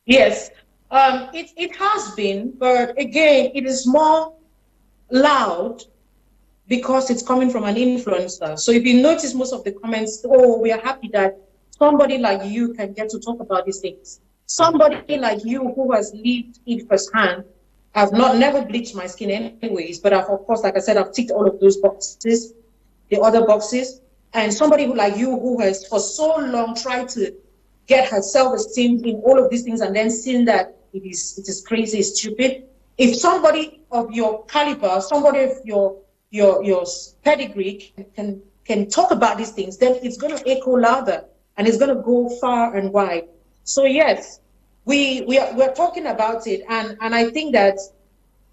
Yes. It has been, but again, it is more loud because it's coming from an influencer. So if you notice most of the comments, oh, we are happy that somebody like you can get to talk about these things. Somebody like you who has lived it firsthand. I've never bleached my skin anyways, but I've, of course, like I said, I've ticked all of those boxes, the other boxes. And somebody like you who has for so long tried to get her self-esteem in all of these things and then seeing that it is crazy, it's stupid. If somebody of your caliber, somebody of your pedigree can talk about these things, then it's going to echo louder and it's going to go far and wide. So yes, we're talking about it, and I think that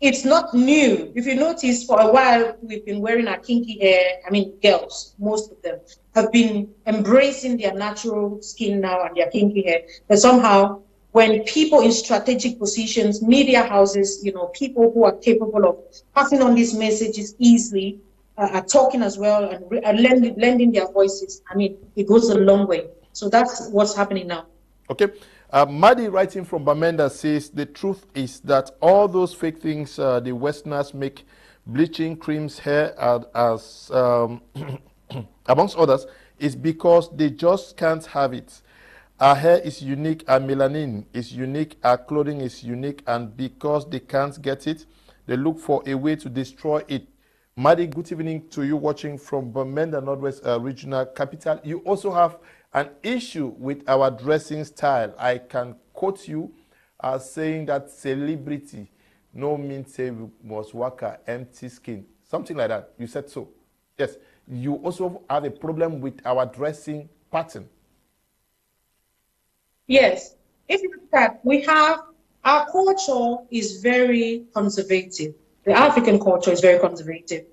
it's not new. If you notice, for a while we've been wearing our kinky hair. I mean, girls, most of them have been embracing their natural skin now and their kinky hair. But somehow, when people in strategic positions, media houses, you know, people who are capable of passing on these messages easily, are talking as well and lending their voices, I mean, it goes a long way. So that's what's happening now. Okay. Madi, writing from Bamenda, says the truth is that all those fake things the Westerners make, bleaching, creams, hair, as amongst others, is because they just can't have it. Our hair is unique, our melanin is unique, our clothing is unique, and because they can't get it, they look for a way to destroy it. Madi, good evening to you watching from Bamenda, Northwest Regional Capital. You also have an issue with our dressing style. I can quote you as saying that celebrity no means say we must work a empty skin. Something like that. You said so. Yes. You also have a problem with our dressing pattern. Yes. If you look at, our culture is very conservative. The African culture is very conservative,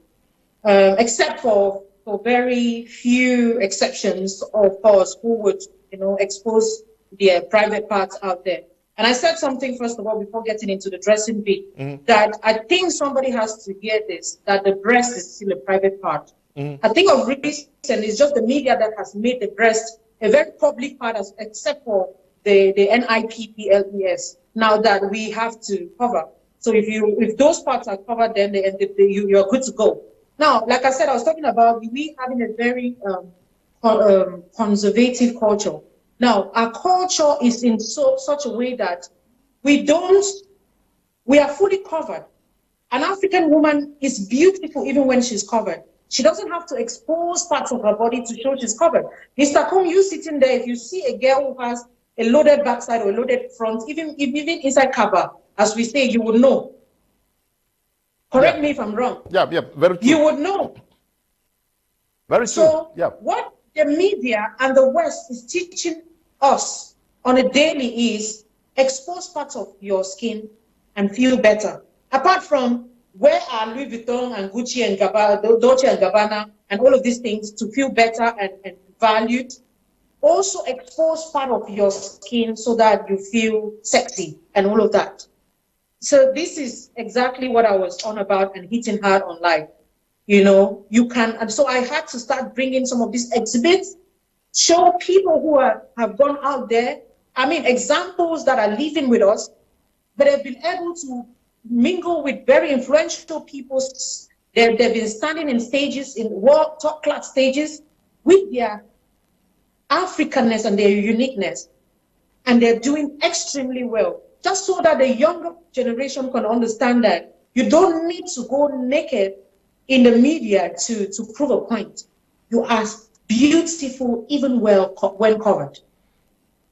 except for very few exceptions, of course, who would, expose their private parts out there. And I said something, first of all, before getting into the dressing bit, that I think somebody has to hear this, that the breast is still a private part. I think of recent, it's just the media that has made the breast a very public part, except for the NIPPLES, now that we have to cover. So if those parts are covered, then you're good to go. Now, like I said, I was talking about we having a very conservative culture. Now, our culture is in such a way that we are fully covered. An African woman is beautiful even when she's covered. She doesn't have to expose parts of her body to show she's covered. Mr. Kum, you sitting there, if you see a girl who has a loaded backside or a loaded front, even inside cover, as we say, you would know. Correct me if I'm wrong. Yeah, very true. You would know. Very true. So yeah. What the media and the West is teaching us on a daily is expose parts of your skin and feel better. Apart from where are Louis Vuitton and Gucci and Dolce and Gabbana and all of these things to feel better and valued, also expose part of your skin so that you feel sexy and all of that. So this is exactly what I was on about and hitting hard on life. You can, and so I had to start bringing some of these exhibits, show people who have gone out there, examples that are living with us, but have been able to mingle with very influential people. They've been standing in stages, in world top class stages, with their Africanness and their uniqueness, and they're doing extremely well. Just so that the younger generation can understand that you don't need to go naked in the media to prove a point. You are beautiful even when covered.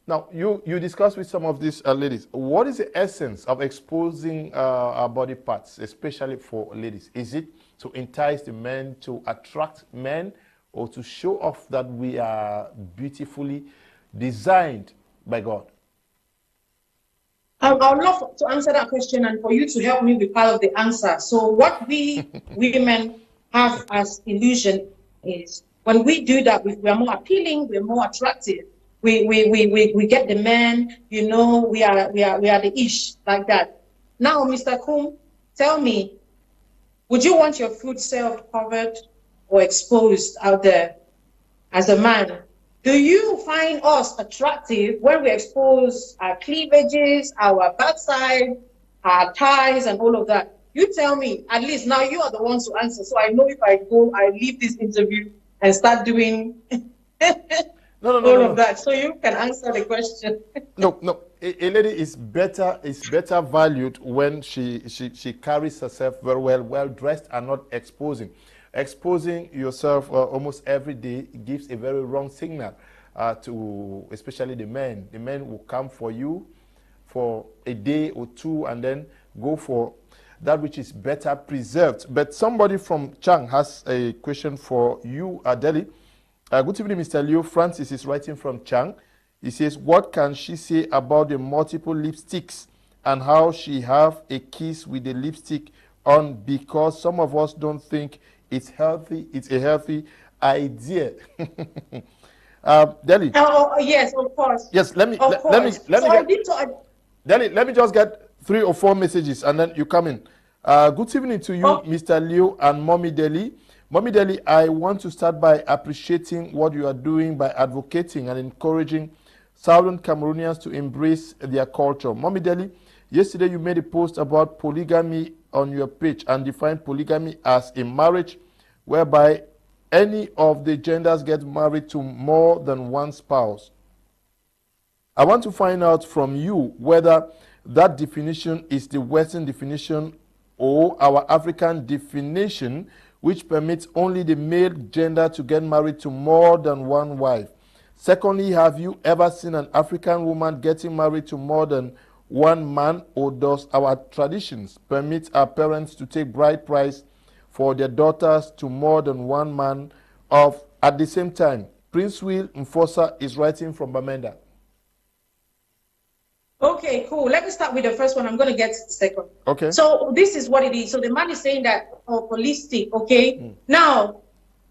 Now, you discussed with some of these ladies. What is the essence of exposing our body parts, especially for ladies? Is it to entice the men, to attract men, or to show off that we are beautifully designed by God? I would love to answer that question and for you to help me with part of the answer. So what we women have as illusion is when we do that, we are more appealing, we are more attractive. We get the man, we are the ish, like that. Now, Mr. Kum, tell me, would you want your food served covered or exposed out there as a man? Do you find us attractive when we expose our cleavages, our backside, our thighs, and all of that? You tell me. At least now you are the ones to answer. So I know if I leave this interview and start doing all of that. So you can answer the question. No. A lady is better valued when she carries herself very well dressed and not exposing. Exposing yourself almost every day gives a very wrong signal to especially the men. The men will come for you for a day or two and then go for that which is better preserved. But somebody from Chang has a question for you, Dellys. Good evening, Mr. Leo. Francis is writing from Chang. He says, what can she say about the multiple lipsticks and how she have a kiss with the lipstick on, because some of us don't think it's healthy. It's a healthy idea. Dellys. Oh, yes, of course. Yes, let me just get 3 or 4 messages and then you come in. Good evening to you, Mr. Leo and Mommy Dellys. Mommy Dellys, I want to start by appreciating what you are doing by advocating and encouraging Southern Cameroonians to embrace their culture. Mommy Dellys, yesterday you made a post about polygamy on your page and defined polygamy as a marriage whereby any of the genders get married to more than one spouse. I want to find out from you whether that definition is the Western definition or our African definition, which permits only the male gender to get married to more than one wife. Secondly, have you ever seen an African woman getting married to more than one man, or does our traditions permit our parents to take bride price for their daughters to more than one man at the same time? Prince Will Mfosa is writing from Bamenda. Okay, cool. Let me start with the first one. I'm going to get to the second. Okay. So this is what it is. So the man is saying that holistic. Okay. Now,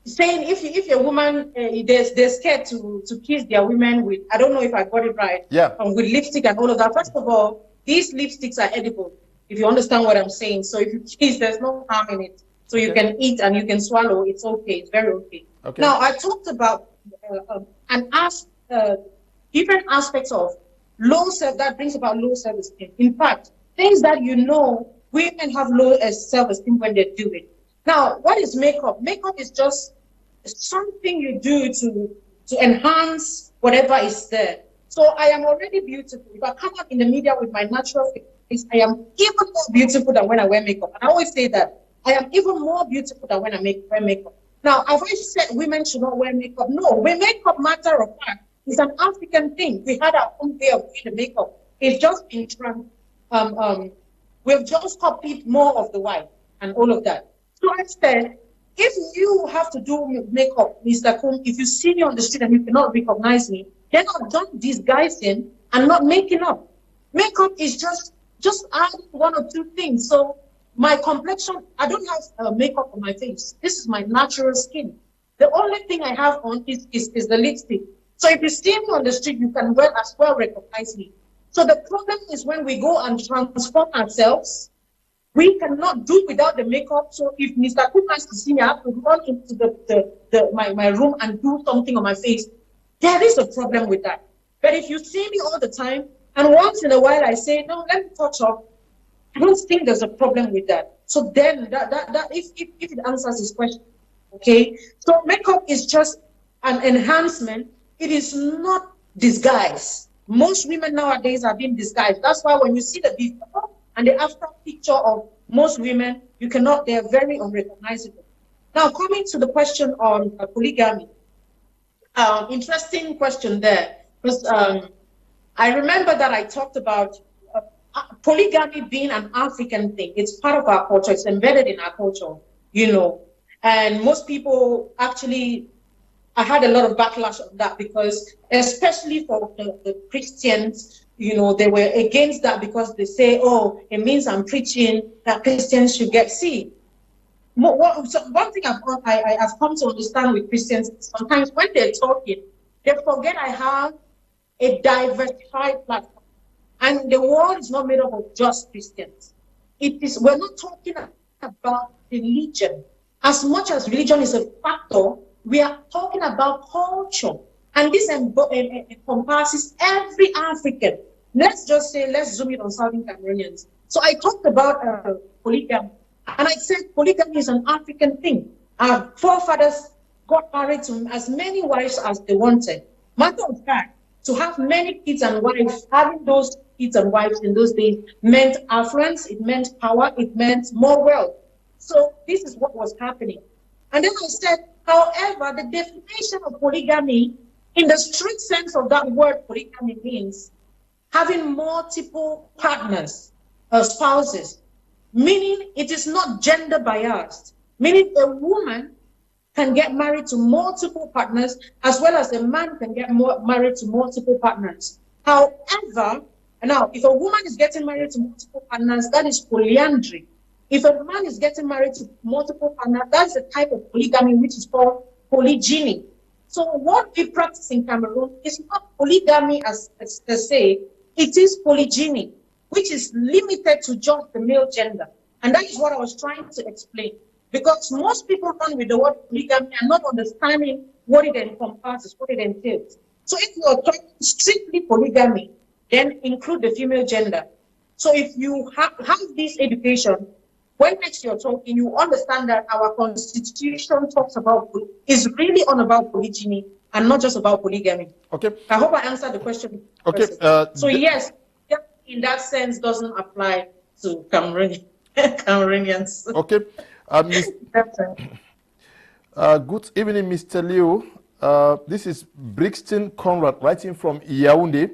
saying if your woman they're scared to kiss their women with, I don't know if I got it right. Yeah. With lipstick and all of that. First of all, these lipsticks are edible. If you understand what I'm saying. So if you kiss, there's no harm in it. So you can eat and you can swallow. It's okay. It's very okay. Okay. Now I talked about and asked different aspects of low self that brings about low self-esteem. In fact, things that women have low self-esteem when they do it. Now, what is makeup? Makeup is just something you do to enhance whatever is there. So I am already beautiful. If I come out in the media with my natural face, I am even more beautiful than when I wear makeup. And I always say that I am even more beautiful than when I wear makeup. Now, have I said women should not wear makeup? No, makeup, matter of fact, is an African thing. We had our own way of doing the makeup. It's just been we've just copied more of the white and all of that. So I said, if you have to do makeup, Mr. Kum, if you see me on the street and you cannot recognize me, then I'm not disguising and not making up. Makeup is just adding one or two things. So my complexion, I don't have makeup on my face. This is my natural skin. The only thing I have on is the lipstick. So if you see me on the street, you can as well recognize me. So the problem is when we go and transform ourselves, we cannot do without the makeup. So if Mr. Cook wants to see me, I have to run into my room and do something on my face. There is a problem with that. But if you see me all the time, and once in a while I say, no, let me touch up, I don't think there's a problem with that. So then if it answers this question, okay? So makeup is just an enhancement. It is not disguise. Most women nowadays are being disguised. That's why when you see the before and the after picture of most women, they're very unrecognizable. Now, coming to the question on polygamy, interesting question there, because I remember that I talked about polygamy being an African thing. It's part of our culture. It's embedded in our culture, and most people actually, I had a lot of backlash on that because, especially for the Christians, they were against that because they say, oh, it means I'm preaching that Christians should get seed. So one thing I've come to understand with Christians, sometimes when they're talking, they forget I have a diversified platform. And the world is not made up of just Christians. We're not talking about religion. As much as religion is a factor, we are talking about culture. And this encompasses every African. Let's zoom in on Southern Cameroonians. So I talked about polygamy. And I said polygamy is an African thing. Our forefathers got married to as many wives as they wanted. Matter of fact, to have many kids and wives, having those kids and wives in those days meant affluence, it meant power, it meant more wealth. So this is what was happening. And then I said, however, the definition of polygamy, in the strict sense of that word polygamy, means having multiple partners, spouses, meaning it is not gender biased, meaning a woman can get married to multiple partners as well as a man can get married to multiple partners. However, now, if a woman is getting married to multiple partners, that is polyandry. If a man is getting married to multiple partners, that's a type of polygamy which is called polygyny. So what we practice in Cameroon is not polygamy as per se, it is polygyny, which is limited to just the male gender. And that is what I was trying to explain. Because most people run with the word polygamy and not understanding what it encompasses, what it entails. So if you are talking strictly polygamy, then include the female gender. So if you have this education, when next you're talking, you understand that our constitution talks about, is really on about polygyny and not just about polygamy. Okay. I hope I answered the question. Okay. So yes, in that sense doesn't apply to Cameroonians. Okay. Good evening, Mr. Leo. This is Brixton Conrad writing from Yaoundé.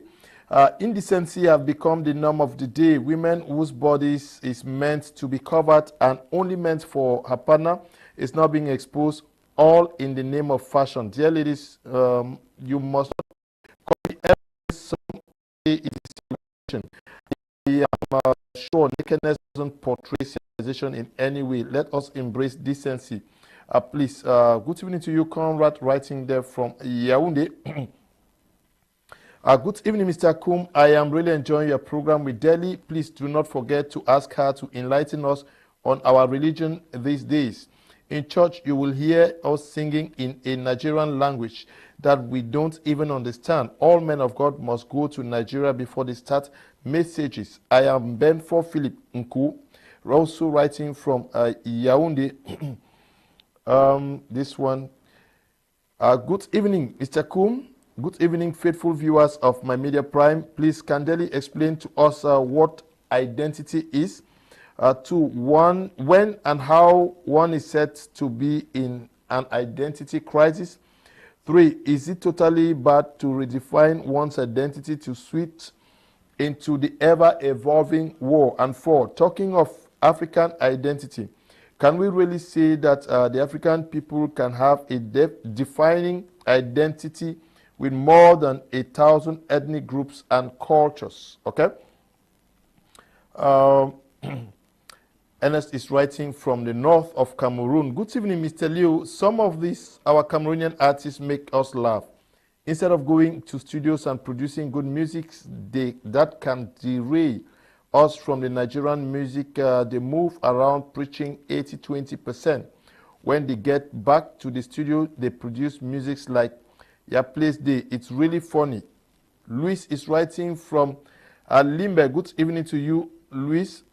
Indecency have become the norm of the day. Women whose bodies is meant to be covered and only meant for her partner is now being exposed, all in the name of fashion. Dear ladies, you must not copy every song. It is I am sure nakedness doesn't portray civilization in any way. Let us embrace decency. Please, good evening to you, Conrad, writing there from Yaoundé. Good evening, Mr. Kum. I am really enjoying your program with Delhi. Please do not forget to ask her to enlighten us on our religion these days. In church, you will hear us singing in a Nigerian language that we don't even understand. All men of God must go to Nigeria before they start messages. I am Benford Philip Nku, also writing from Yaoundé. This one. Good evening, Mr. Kum. Good evening, faithful viewers of my Media Prime. Please, can Deli explain to us what identity is? 2, when and how one is said to be in an identity crisis? 3, is it totally bad to redefine one's identity to switch into the ever-evolving war? And 4, talking of African identity, can we really say that the African people can have a defining identity with more than 1,000 ethnic groups and cultures? Okay. Ernest is writing from the north of Cameroon. Good evening, Mr. Liu. Some of these, our Cameroonian artists, make us laugh. Instead of going to studios and producing good music, that can derail us from the Nigerian music. They move around preaching 80-20%. When they get back to the studio, they produce music like "Ya Place Day." It's really funny. Luis is writing from Limbe. Good evening to you, Luis.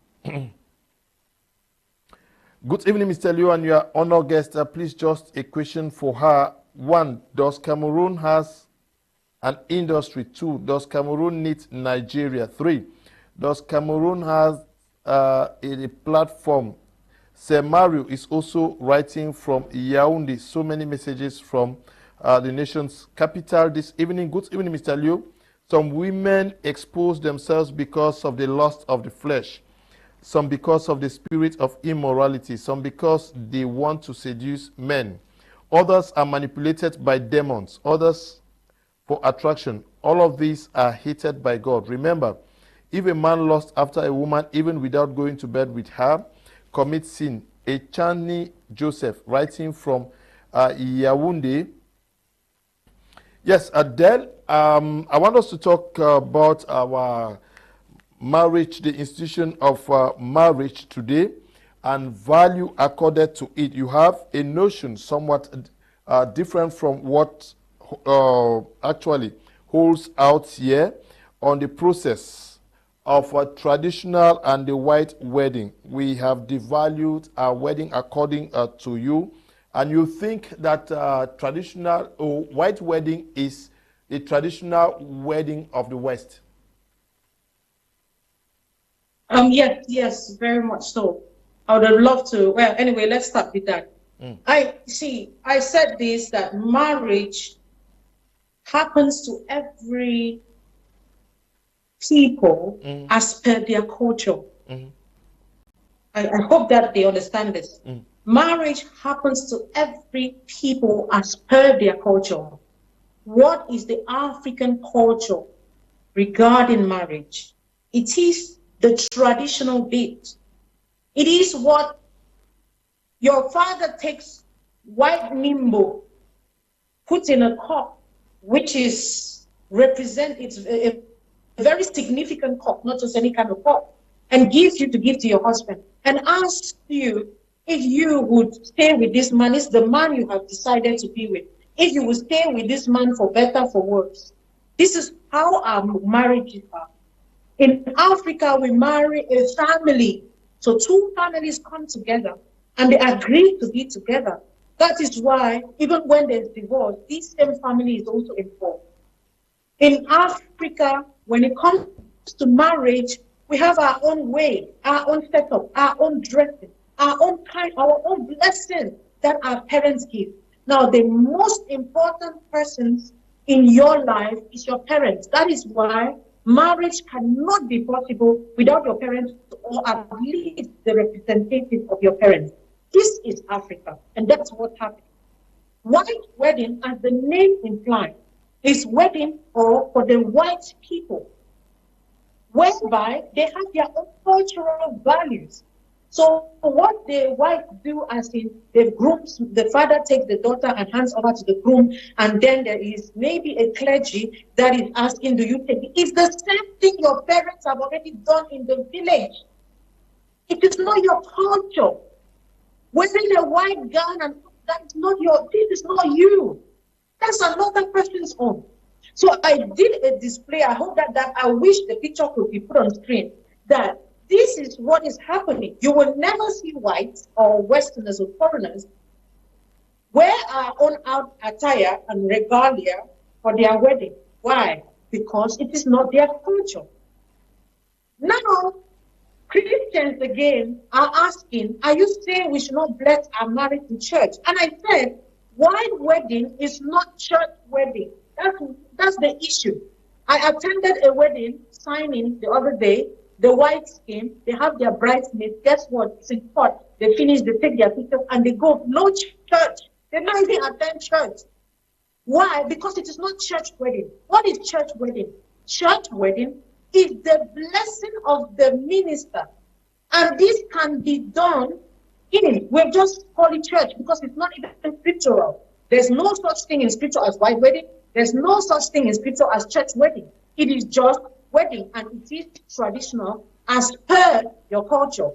Good evening, Mr. Liu, and your honored guest. Please, just a question for her. 1, does Cameroon has an industry? 2, does Cameroon need Nigeria? 3, does Cameroon has a platform? Sir Mario is also writing from Yaoundé. So many messages from the nation's capital this evening. Good evening, Mr. Liu. Some women expose themselves because of the lust of the flesh. Some because of the spirit of immorality, some because they want to seduce men. Others are manipulated by demons, others for attraction. All of these are hated by God. Remember, if a man lusts after a woman, even without going to bed with her, commits sin. Echani Joseph, writing from Yaoundé. Yes, Adele, I want us to talk about our marriage, the institution of marriage today, and value accorded to it. You have a notion somewhat different from what actually holds out here on the process of a traditional and the white wedding. We have devalued our wedding according to you, and you think that traditional or white wedding is a traditional wedding of the West. Yes, very much so. I would have loved to. Well, anyway, let's start with that. I said this, that marriage happens to every people as per their culture. I hope that they understand this. Marriage happens to every people as per their culture. What is the African culture regarding marriage? It is the traditional bit. It is what your father takes white nimbo, puts in a cup, which is it's a very significant cup, not just any kind of cup, and gives you to give to your husband, and asks you if you would stay with this man. It's the man you have decided to be with. If you will stay with this man for better, for worse. This is how our marriages are. In Africa, we marry a family. So 2 families come together and they agree to be together. That is why even when there's divorce, this same family is also involved. In Africa, when it comes to marriage, we have our own way, our own setup, our own dressing, our own kind, our own blessing that our parents give. Now, the most important persons in your life is your parents. That is why marriage cannot be possible without your parents, or at least the representative of your parents. This is Africa, and that's what happened. White wedding, as the name implies, is wedding for the white people. whereby they have their own cultural values. So what the wife do, as in the grooms, the father takes the daughter and hands over to the groom, and then there is maybe a clergy that is asking, do you take it? It's the same thing your parents have already done in the village. It is not your culture. Wearing a white gown, and that is not this is not you. That's another person's own. So I did a display. I hope that I wish the picture could be put on screen, that this is what is happening. You will never see whites or Westerners or foreigners wear our own out attire and regalia for their wedding. Why? Because it is not their culture. Now, Christians again are asking, are you saying we should not bless our marriage in church? And I said, white wedding is not church wedding. That's the issue. I attended a wedding signing the other day. The whites came, they have their bridesmaids. Guess what? It's in court. They finish, they take their pictures, and they go. No church. They don't even attend church. Why? Because it is not church wedding. What is church wedding? Church wedding is the blessing of the minister. And this can be done we just call it church because it's not even scriptural. There's no such thing in scripture as white wedding. There's no such thing in scripture as church wedding. It is just wedding, and it is traditional as per your culture.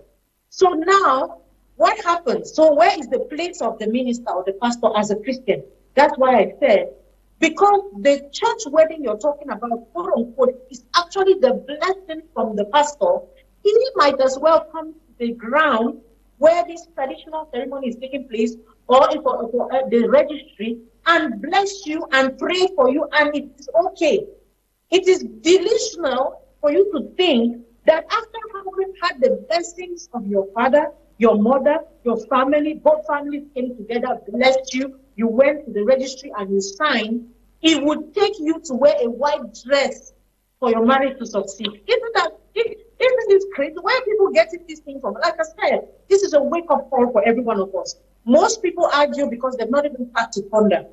So now, what happens? So where is the place of the minister or the pastor as a Christian? That's why I said, because the church wedding you're talking about, quote unquote, is actually the blessing from the pastor. He might as well come to the ground where this traditional ceremony is taking place, or for the registry, and bless you and pray for you, and it is okay. It is delusional for you to think that after having had the blessings of your father, your mother, your family, both families came together, blessed you, you went to the registry and you signed, it would take you to wear a white dress for your marriage to succeed. Isn't this crazy? Where are people getting these things from? Like I said, this is a wake-up call for every one of us. Most people argue because they've not even had to ponder.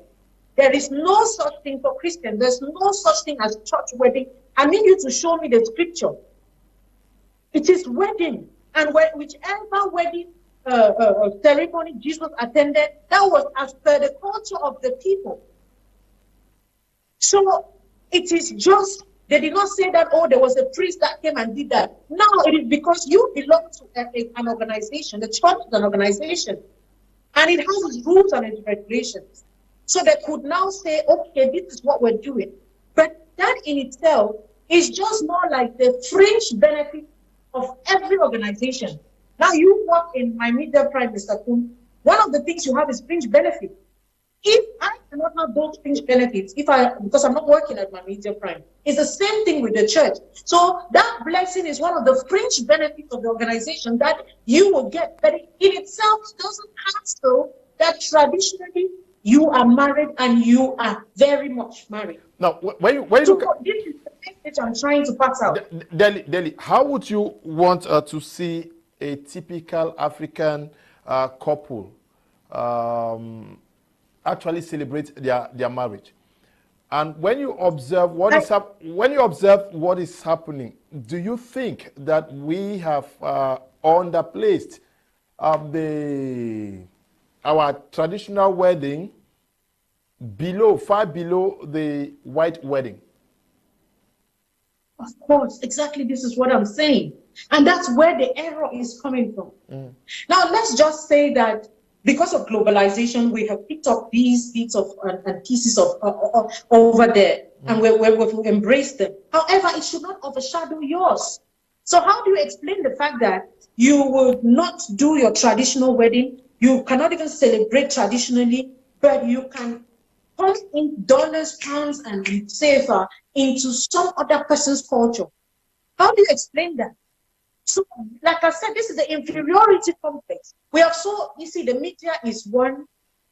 There is no such thing for Christians. There's no such thing as church wedding. I need you to show me the scripture. It is wedding. And whichever wedding ceremony Jesus attended, that was as per the culture of the people. So it is just, they did not say that, oh, there was a priest that came and did that. No, it is because you belong to an organization. The church is an organization. And it has its rules and its regulations. So they could now say, okay, this is what we're doing. But that in itself is just more like the fringe benefit of every organization. Now you work in my media prime, Mr. Kum. One of the things you have is fringe benefit. If I cannot have those fringe benefits, because I'm not working at my media prime, it's the same thing with the church. So that blessing is one of the fringe benefits of the organization that you will get. But in itself doesn't cancel that traditionally you are married and you are very much married. Now, when you look at this is the message I'm trying to pass out. Dellys, how would you want to see a typical African couple actually celebrate their marriage? And when you observe what is happening, do you think that we have underplaced our traditional wedding far below the white wedding? Of course, exactly. This is what I'm saying. And that's where the error is coming from. Now, let's just say that because of globalization, we have picked up these bits of and pieces of over there, and we've embraced them. However, it should not overshadow yours. So how do you explain the fact that you would not do your traditional wedding? You cannot even celebrate traditionally, but you can pump in dollars, pounds, and safer into some other person's culture. How do you explain that? So, like I said, this is the inferiority complex. You see, the media is one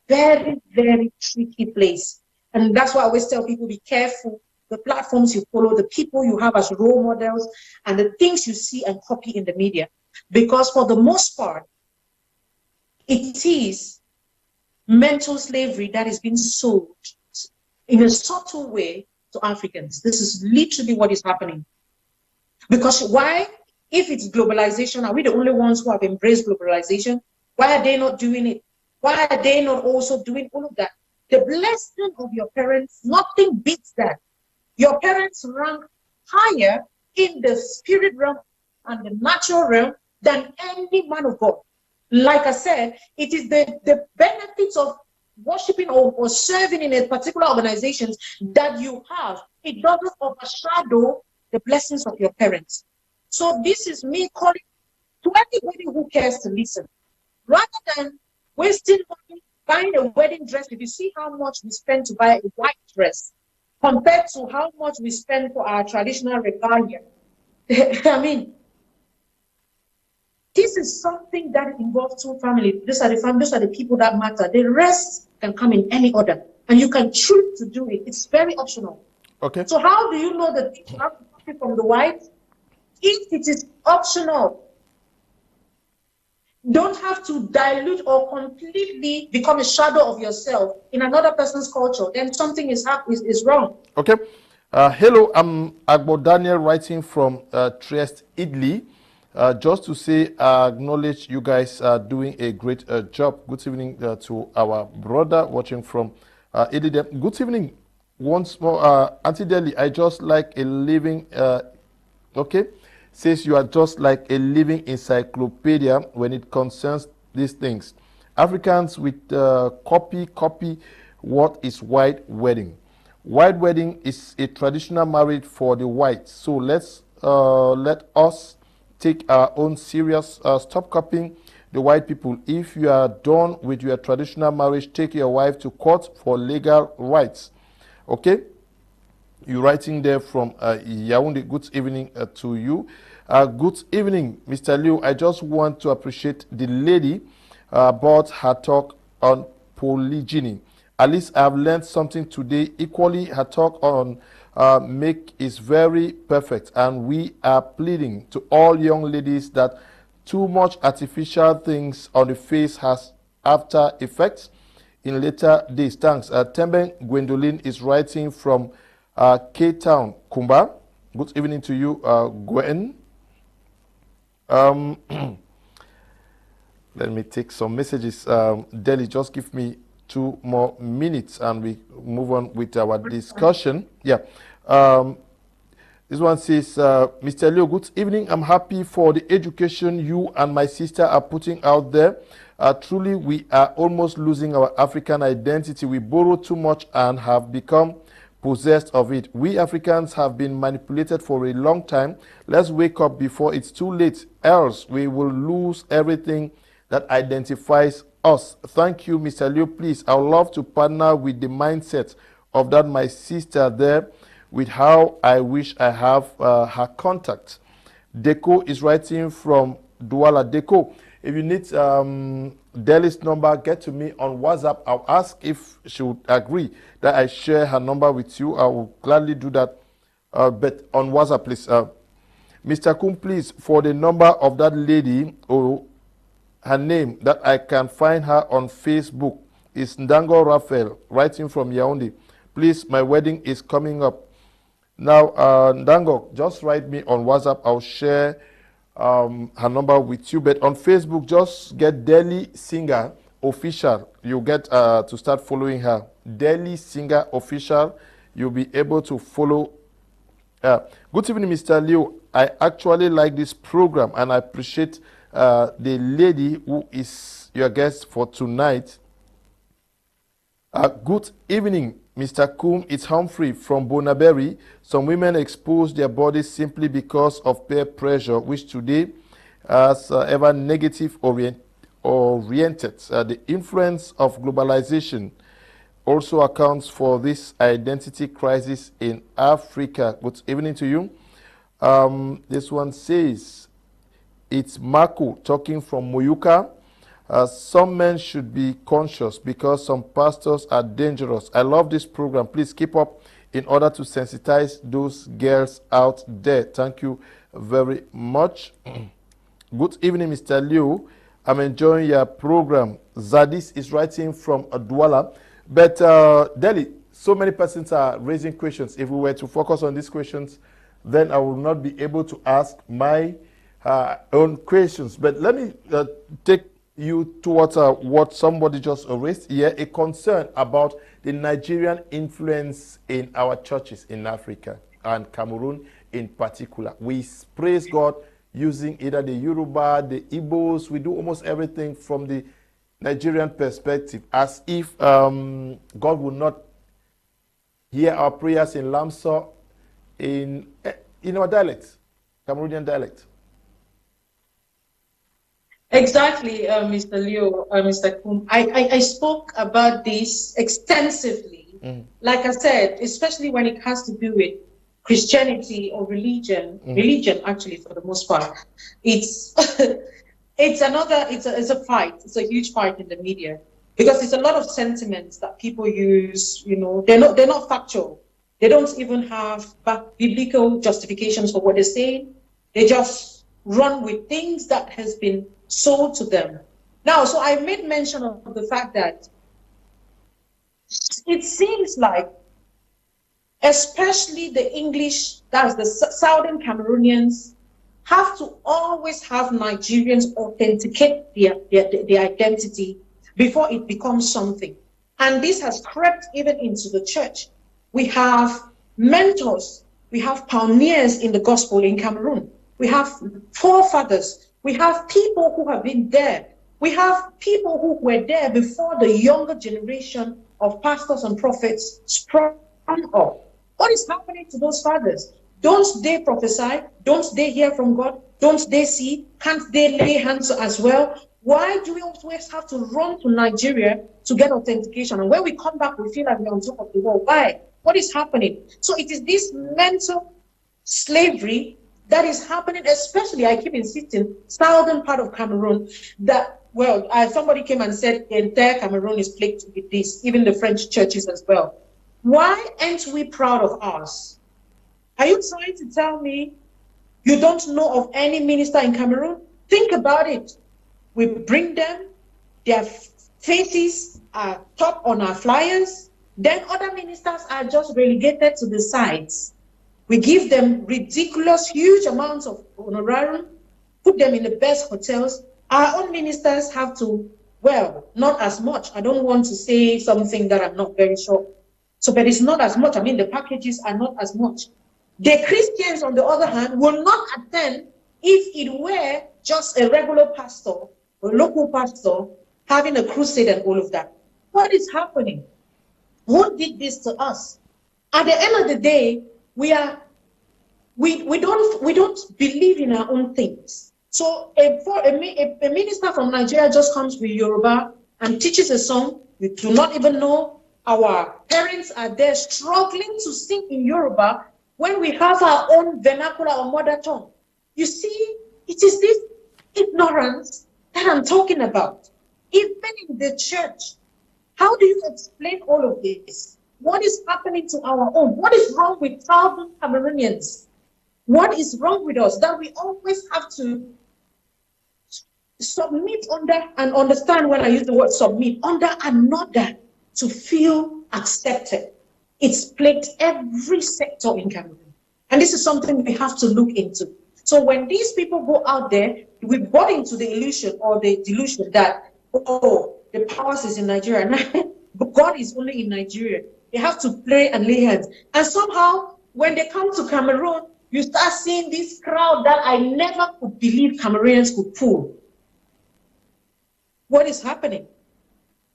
very, very tricky place. And that's why I always tell people, be careful the platforms you follow, the people you have as role models, and the things you see and copy in the media. Because for the most part, it is mental slavery that is being sold in a subtle way to Africans. This is literally what is happening. Because why? If it's globalization, are we the only ones who have embraced globalization? Why are they not doing it? Why are they not also doing all of that? The blessing of your parents, nothing beats that. Your parents rank higher in the spirit realm and the natural realm than any man of God. Like I said, it is the benefits of worshiping or serving in a particular organization that you have. It doesn't overshadow the blessings of your parents. So this is me calling to anybody who cares to listen. Rather than wasting money buying a wedding dress, if you see how much we spend to buy a white dress compared to how much we spend for our traditional regalia, I mean, this is something that involves two families. These are the people that matter. The rest can come in any order, and you can choose to do it. It's very optional. Okay. So how do you know that you have to copy from the white? If it is optional, don't have to dilute or completely become a shadow of yourself in another person's culture. Then something is wrong. Okay. Hello, I'm Agbo Daniel writing from Trieste, Italy. Just to say, acknowledge you guys are doing a great job. Good evening to our brother watching from Italy. Good evening once more. Auntie Deli, I just like a living, okay, says you are just like a living encyclopedia when it concerns these things. Africans with copy what is white wedding. White wedding is a traditional marriage for the whites. So let us take our own serious. Stop copying the white people. If you are done with your traditional marriage, take your wife to court for legal rights. Okay? You're writing there from Yaoundé. Good evening to you. Good evening, Mr. Liu. I just want to appreciate the lady about her talk on polygamy. At least I've learned something today. Equally, her talk on make is very perfect, and we are pleading to all young ladies that too much artificial things on the face has after effects in later days. Thanks. Temben Gwendolyn is writing from Cape Town, Kumba. Good evening to you, Gwen. Let me take some messages. Delhi, just give me 2 more minutes and we move on with our discussion. Yeah. This one says, Mr. Leo, good evening. I'm happy for the education you and my sister are putting out there. Truly, we are almost losing our African identity. We borrow too much and have become possessed of it. We Africans have been manipulated for a long time. Let's wake up before it's too late, else we will lose everything that identifies us. Thank you, Mr. Leo. Please, I would love to partner with the mindset of that my sister there with how I wish I have her contact. Deco is writing from Douala. Deco, if you need Dellys number, get to me on WhatsApp. I'll ask if she would agree that I share her number with you. I will gladly do that, but on WhatsApp, please. Mr. Kum, please, for the number of that lady or her name that I can find her on Facebook is Ndango Raphael, writing from Yaoundé. Please, my wedding is coming up. Now, Ndango, just write me on WhatsApp. I'll share her number with you. But on Facebook, just get Dellys Singah Official. You get to start following her. Dellys Singah Official. You'll be able to follow. Good evening, Mr. Leo. I actually like this program and I appreciate the lady who is your guest for tonight. Good evening, Mr. Kum. It's Humphrey from Bonaberry. Some women expose their bodies simply because of peer pressure, which today is ever negative oriented. The influence of globalization also accounts for this identity crisis in Africa. Good evening to you. This one says, it's Marco talking from Moyuka. Some men should be conscious because some pastors are dangerous. I love this program. Please keep up in order to sensitize those girls out there. Thank you very much. Good evening, Mr. Liu. I'm enjoying your program. Zadis is writing from Douala. But Delhi, so many persons are raising questions. If we were to focus on these questions, then I will not be able to ask my own questions. But let me take you towards what somebody just raised here, a concern about the Nigerian influence in our churches in Africa and Cameroon in particular. We praise God using either the Yoruba, the Igbos. We do almost everything from the Nigerian perspective, as if God would not hear our prayers in Lamsa in our dialect, Cameroonian dialect. Exactly, Mr. Leo, Mr. Kum. I spoke about this extensively. Like I said, especially when it has to do with Christianity or religion, religion actually for the most part, it's it's a fight. It's a huge fight in the media because it's a lot of sentiments that people use. You know, they're not factual. They don't even have biblical justifications for what they're saying. They just run with things that has been sold to them. Now, so I made mention of the fact that it seems like, especially the English, that's the Southern Cameroonians, have to always have Nigerians authenticate their identity before it becomes something. And this has crept even into the church. We have mentors, we have pioneers in the gospel in Cameroon, we have forefathers, we have people who have been there. We have people who were there before the younger generation of pastors and prophets sprung up. What is happening to those fathers? Don't they prophesy? Don't they hear from God? Don't they see? Can't they lay hands as well? Why do we always have to run to Nigeria to get authentication? And when we come back, we feel like we're on top of the world. Why? What is happening? So it is this mental slavery that is happening, especially, I keep insisting, southern part of Cameroon, that, well, somebody came and said the entire Cameroon is plagued with this, even the French churches as well. Why aren't we proud of ours? Are you trying to tell me you don't know of any minister in Cameroon? Think about it. We bring them, their faces are top on our flyers, then other ministers are just relegated to the sides. We give them ridiculous, huge amounts of honorarium, put them in the best hotels. Our own ministers have to, well, not as much. I don't want to say something that I'm not very sure. So, but it's not as much. I mean, the packages are not as much. The Christians, on the other hand, will not attend if it were just a regular pastor, a local pastor, having a crusade and all of that. What is happening? Who did this to us? At the end of the day, we don't believe in our own things. So a minister from Nigeria just comes with Yoruba and teaches a song we do not even know. Our parents are there struggling to sing in Yoruba when we have our own vernacular or mother tongue. You see, it is this ignorance that I'm talking about. Even in the church, how do you explain all of this? What is happening to our own? What is wrong with southern Cameroonians? What is wrong with us that we always have to submit under, and understand when I use the word submit, under another to feel accepted? It's plagued every sector in Cameroon. And this is something we have to look into. So when these people go out there, we bought into the illusion or the delusion that, oh, the powers is in Nigeria. But God is only in Nigeria. They have to pray and lay hands. And somehow, when they come to Cameroon, you start seeing this crowd that I never could believe Cameroonians could pull. What is happening?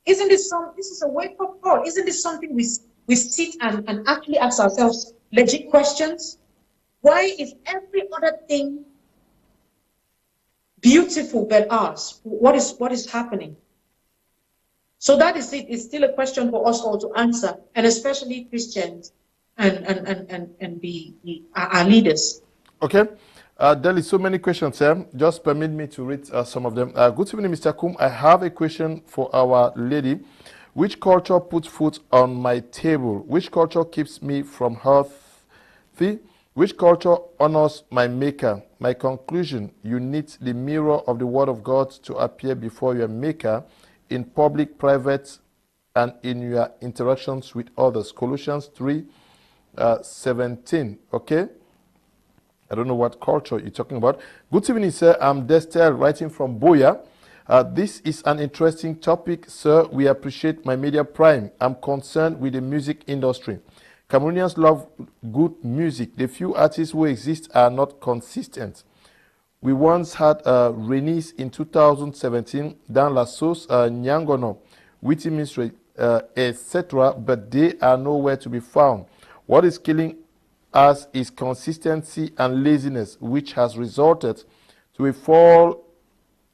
Isn't this this is a wake-up call? Isn't this something we sit and actually ask ourselves legit questions? Why is every other thing beautiful but ours? What is happening? So that is it. It's still a question for us all to answer, and especially Christians and our leaders. Okay. There is so many questions here. Just permit me to read some of them. Good evening, Mr. Kum. I have a question for our lady. Which culture puts food on my table? Which culture keeps me from healthy? Which culture honors my maker? My conclusion, you need the mirror of the word of God to appear before your maker in public, private, and in your interactions with others. Colossians 3:17. Okay? I don't know what culture you're talking about. Good evening, sir. I'm Destel, writing from Boya. This is an interesting topic, sir. We appreciate my media prime. I'm concerned with the music industry. Cameroonians love good music. The few artists who exist are not consistent. We once had Renis in 2017, Dan La Sauce, Nyangono, Witty Ministry, etc., but they are nowhere to be found. What is killing us is consistency and laziness, which has resulted to a fall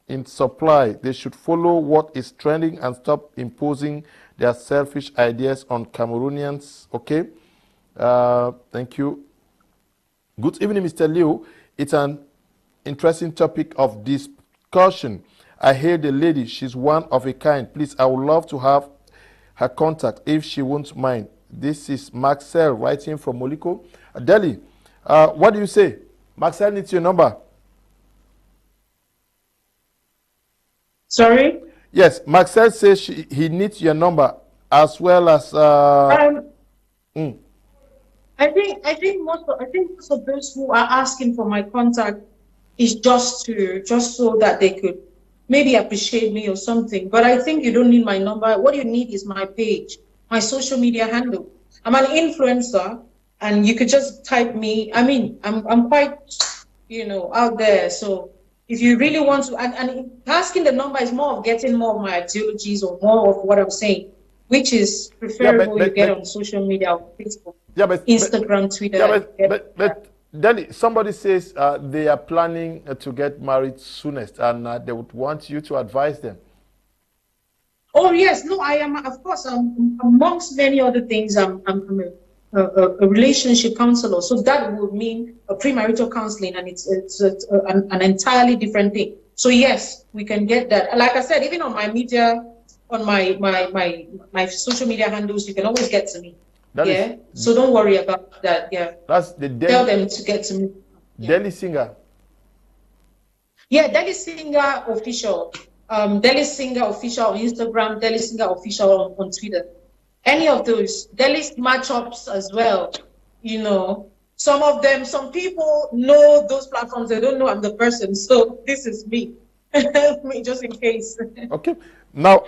in supply. They should follow what is trending and stop imposing their selfish ideas on Cameroonians. Okay? Thank you. Good evening, Mr. Leo. It's an interesting topic of discussion. I hear the lady, she's one of a kind. Please, I would love to have her contact if she won't mind. This is Maxwell writing from Moliko. Delhi, what do you say? Maxwell needs your number. Sorry? Yes, Maxwell says he needs your number as well as I think most of those who are asking for my contact is just so that they could maybe appreciate me or something. But I think you don't need my number. What you need is my page, my social media handle. I'm an influencer, and you could just type me. I mean, I'm quite, out there. So if you really want to, and asking the number is more of getting more of my ideologies or more of what I'm saying, which is preferable you get on social media, or Facebook, Instagram, Twitter. But Delly, somebody says they are planning to get married soonest, and they would want you to advise them. Oh yes, no, I am. Of course, amongst many other things, I'm a relationship counselor. So that would mean a premarital counseling, and it's an entirely different thing. So yes, we can get that. Like I said, even on my media, on my social media handles, you can always get to me. So don't worry about that. Yeah. That's the tell them to get to me. Dellys Singah. Yeah, Dellys Singah official. Dellys Singah official on Instagram, Dellys Singah official on Twitter. Any of those. Dellys matchups as well. Some of them, some people know those platforms. They don't know I'm the person. So this is me. Help me just in case. Okay. Now,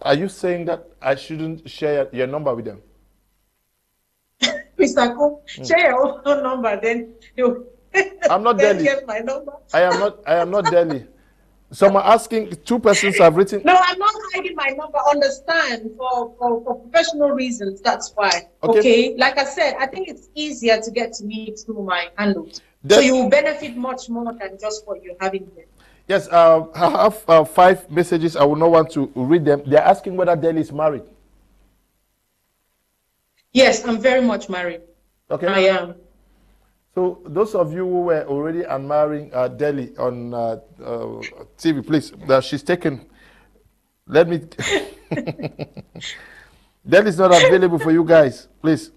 are you saying that I shouldn't share your number with them? Mr. Kum, share your own number, then you. I'm not Delly. Get my number. I am not Delly. Someone asking, two persons have written. No, I'm not hiding my number. Understand, for professional reasons. That's why. Okay. Like I said, I think it's easier to get to me through my handles, so you will benefit much more than just what you're having here. Yes, I have 5 messages. I will not want to read them. They're asking whether Delly is married. Yes, I'm very much married. Okay. I am. So those of you who were already admiring Delly on TV, please, she's taken. Let me. Delly is not available for you guys. Please,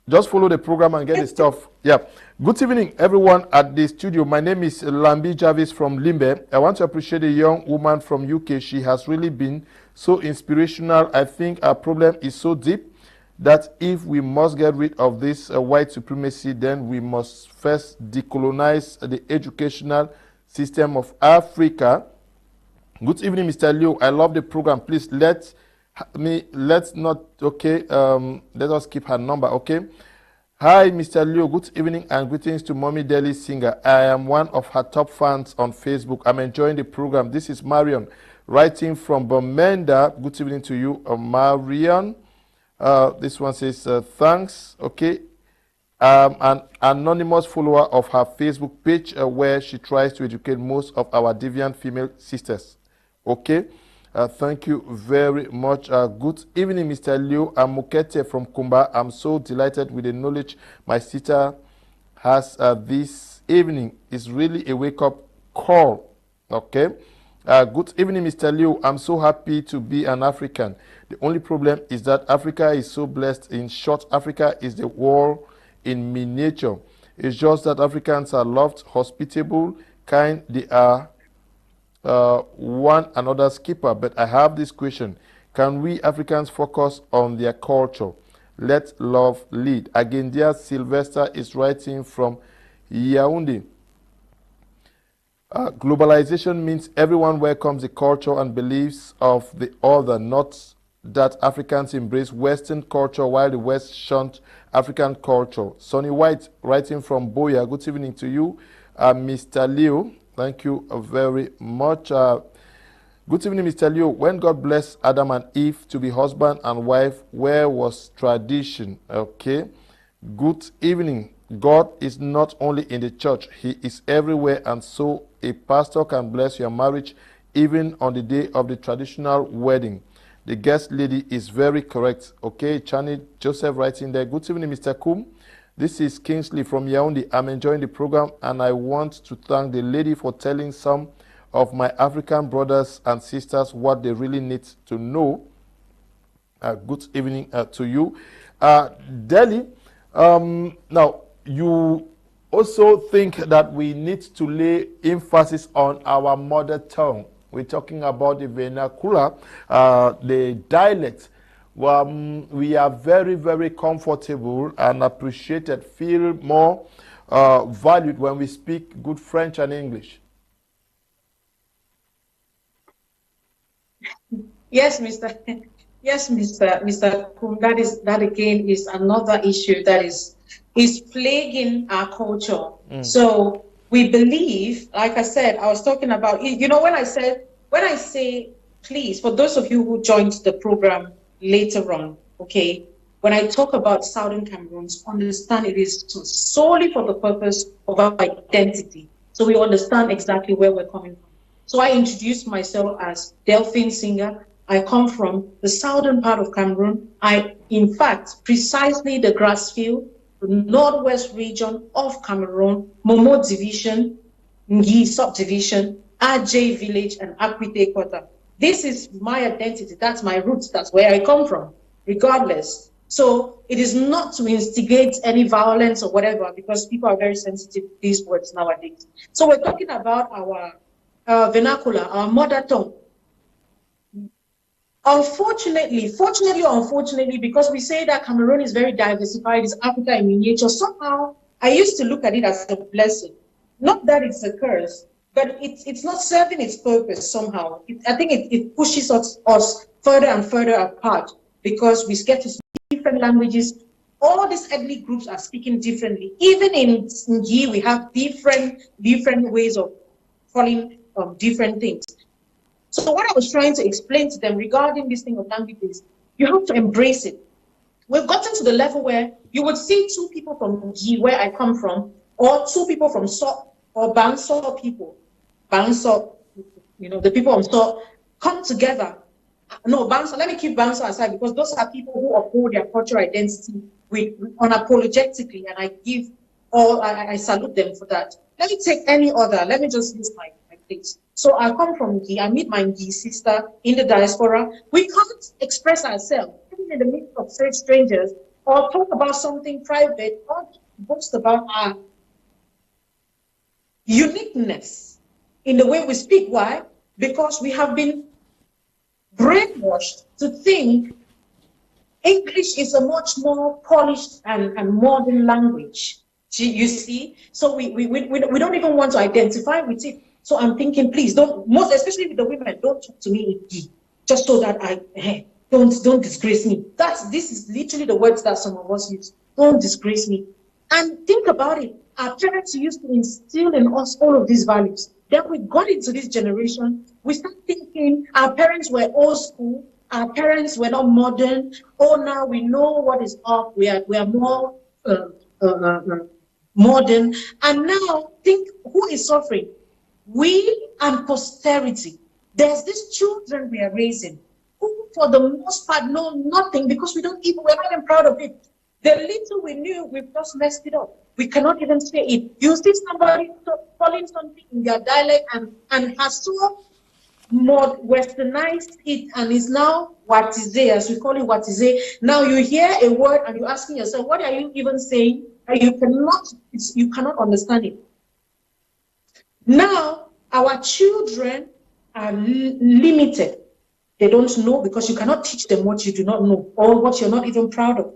just follow the program and get the stuff. Yeah. Good evening, everyone at the studio. My name is Lambi Jarvis from Limbe. I want to appreciate a young woman from UK. She has really been so inspirational. I think our problem is so deep that if we must get rid of this white supremacy, then we must first decolonize the educational system of Africa. Good evening, Mr. Leo. I love the program. Please let us keep her number, okay? Hi, Mr. Leo. Good evening and greetings to Mommy Dellys Singah. I am one of her top fans on Facebook. I'm enjoying the program. This is Marion, writing from Bamenda. Good evening to you, Marion. This one says, thanks. Okay. An anonymous follower of her Facebook page where she tries to educate most of our deviant female sisters. Okay. Thank you very much. Good evening, Mr. Leo. I'm Mukete from Kumba. I'm so delighted with the knowledge my sister has this evening. It's really a wake-up call. Okay. Good evening, Mr. Leo. I'm so happy to be an African. The only problem is that Africa is so blessed. In short, Africa is the world in miniature. It's just that Africans are loved, hospitable, kind. They are one another's keeper. But I have this question. Can we Africans focus on their culture? Let love lead. Again, dear Sylvester is writing from Yaoundé. Globalization means everyone welcomes the culture and beliefs of the other, not that Africans embrace Western culture while the West shunt African culture. Sonny White, writing from Boya. Good evening to you, Mr. Leo. Thank you very much. Good evening, Mr. Leo. When God blessed Adam and Eve to be husband and wife, where was tradition? Okay. Good evening. God is not only in the church, he is everywhere, and so a pastor can bless your marriage even on the day of the traditional wedding. The guest lady is very correct. Okay, Chani Joseph writing there. Good evening, Mr. Kum. This is Kingsley from Yaoundé. I'm enjoying the program, and I want to thank the lady for telling some of my African brothers and sisters what they really need to know. Good evening to you. Delhi, now, you also think that we need to lay emphasis on our mother tongue. We're talking about the vernacular, the dialect. We are very, very comfortable and appreciated, feel more valued when we speak good French and English. Yes, Mr. Yes, Mr. Kum, that again is another issue that is plaguing our culture. So we believe, like I said, I was talking about, you know, when I say, please, for those of you who joined the program later on, okay, when I talk about Southern Cameroons, understand it is solely for the purpose of our identity. So we understand exactly where we're coming from. So I introduced myself as Singah. I come from the southern part of Cameroon. In fact, precisely the Grassfield, the northwest region of Cameroon, Momo Division, Ngi Subdivision, RJ Village, and Akwite Quarter. This is my identity. That's my roots. That's where I come from, regardless. So it is not to instigate any violence or whatever, because people are very sensitive to these words nowadays. So we're talking about our vernacular, our mother tongue. Unfortunately, unfortunately, because we say that Cameroon is very diversified, it's Africa in miniature, somehow I used to look at it as a blessing. Not that it's a curse, but it's not serving its purpose somehow. I think it pushes us further and further apart, because we get to speak different languages. All these ethnic groups are speaking differently. Even in Ngi, we have different ways of calling different things. So what I was trying to explain to them regarding this thing of languages, you have to embrace it. We've gotten to the level where you would see two people from Ngi, where I come from, or two people from So or Bangso people. Bangso, you know, the people from So come together. No, Bangso, let me keep Bangso aside, because those are people who uphold their cultural identity unapologetically, and I salute them for that. Let me take any other, let me just use my place. So I come from Ngi, I meet my Ngi sister in the diaspora. We can't express ourselves, even in the midst of strangers, or talk about something private, or boast about our uniqueness in the way we speak. Why? Because we have been brainwashed to think English is a much more polished and modern language. You see? So we don't even want to identify with it. So I'm thinking, please don't, especially with the women, don't talk to me in Ngi, just so that don't disgrace me. This is literally the words that some of us use. Don't disgrace me. And think about it. Our parents used to instill in us all of these values. Then we got into this generation. We start thinking our parents were old school. Our parents were not modern. Oh, now we know what is up. We are more modern. And now think, who is suffering? We and posterity. There's these children we are raising who, for the most part, know nothing, because we're not even proud of it. The little we knew, we've just messed it up. We cannot even say it. You see somebody calling something in their dialect and has so more westernized it, and is now what is there, as we call it, what is there. Now you hear a word and you're asking yourself, what are you even saying? And you cannot understand it. Now, our children are limited. They don't know, because you cannot teach them what you do not know, or what you're not even proud of.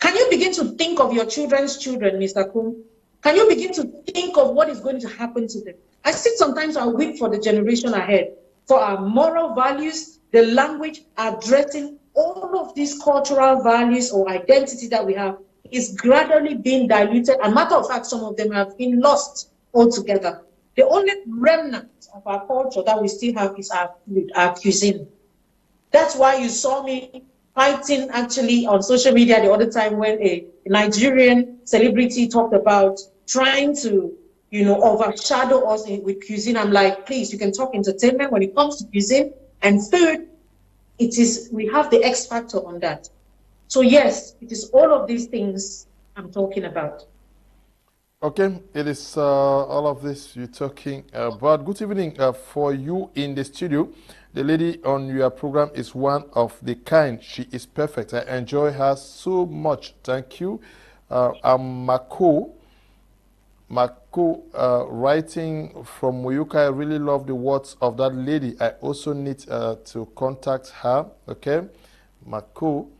Can you begin to think of your children's children, Mr. Kum? Can you begin to think of what is going to happen to them? I think sometimes I weep for the generation ahead, for our moral values, the language, addressing all of these cultural values or identity that we have is gradually being diluted. And matter of fact, some of them have been lost altogether. The only remnant of our culture that we still have is our food, our cuisine. That's why you saw me fighting actually on social media the other time when a Nigerian celebrity talked about trying to, overshadow us with cuisine. I'm like, please, you can talk entertainment. When it comes to cuisine and food, we have the X factor on that. So yes, it is all of these things I'm talking about. Okay, it is all of this you're talking about. Good evening for you in the studio. The lady on your program is one of the kind. She is perfect. I enjoy her so much. Thank you. I'm Mako, writing from Muyuka. I really love the words of that lady. I also need to contact her. Okay, Mako.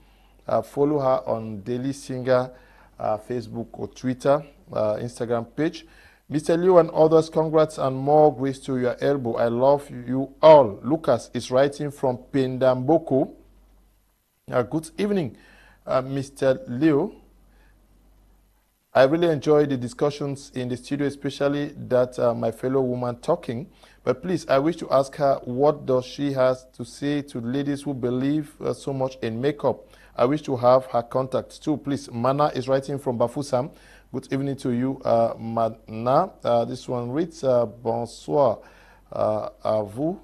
Follow her on Dellys Singah, Facebook or Twitter, Instagram page. Mr. Liu and others, congrats and more grace to your elbow. I love you all. Lucas is writing from Pendamboko. Good evening, Mr. Liu. I really enjoy the discussions in the studio, especially that my fellow woman talking. But please, I wish to ask her, what does she has to say to ladies who believe so much in makeup? I wish to have her contact too. Please, Mana is writing from Bafoussam. Good evening to you, Mana. This one reads, bonsoir à vous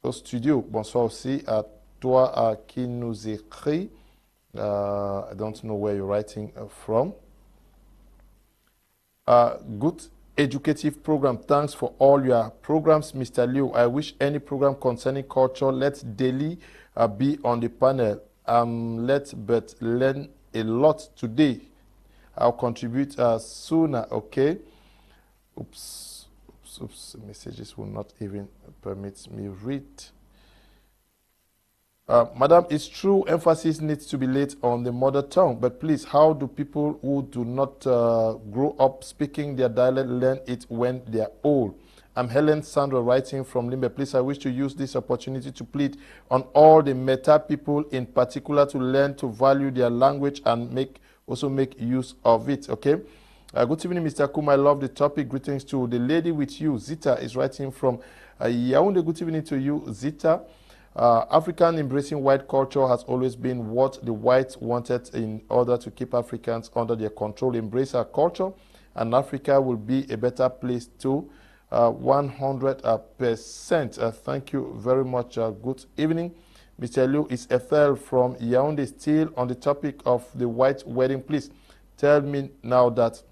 au studio. Bonsoir aussi à toi qui nous écrit. I don't know where you're writing from. Good educative program. Thanks for all your programs, Mr. Liu. I wish any program concerning culture, let Delhi be on the panel. Let's learn a lot today. I'll contribute sooner, okay? Oops. Messages will not even permit me read. Madam, it's true, emphasis needs to be laid on the mother tongue, but please, how do people who do not grow up speaking their dialect learn it when they're old? I'm Helen Sandra writing from Limbe. Please, I wish to use this opportunity to plead on all the Meta people in particular to learn to value their language and also make use of it, okay? Good evening, Mr. Kum. I love the topic. Greetings to the lady with you. Zita is writing from Yaoundé. Good evening to you, Zita. African embracing white culture has always been what the whites wanted in order to keep Africans under their control. Embrace our culture, and Africa will be a better place too. 100%. Thank you very much. Good evening. Mr. Liu is Ethel from Yaoundé, still on the topic of the white wedding. Please tell me now that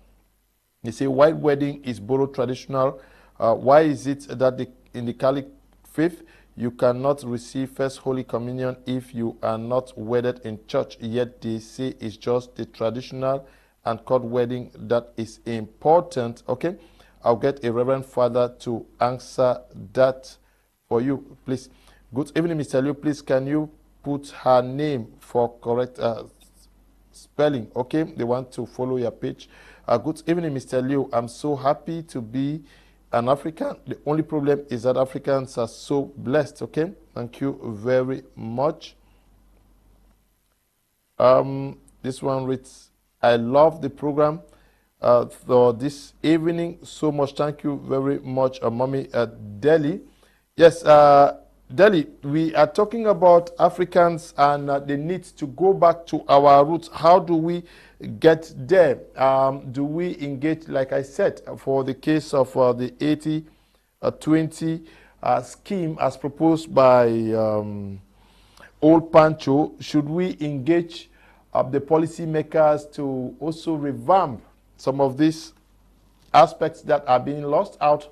they say white wedding is borrowed traditional. Why is it that in the Catholic faith you cannot receive First Holy Communion if you are not wedded in church? Yet they say it's just the traditional and court wedding that is important. Okay, I'll get a Reverend Father to answer that for you, please. Good evening, Mr. Liu. Please, can you put her name for correct spelling? Okay, they want to follow your page. Good evening, Mr. Liu. I'm so happy to be an African. The only problem is that Africans are so blessed. Okay, thank you very much. This one reads, I love the program for this evening so much. Thank you very much, Mommy Delhi. Yes, Delhi, we are talking about Africans and the need to go back to our roots. How do we get there? Do we engage, like I said, for the case of the 80-20 scheme as proposed by Old Pancho, should we engage the policymakers to also revamp some of these aspects that are being lost out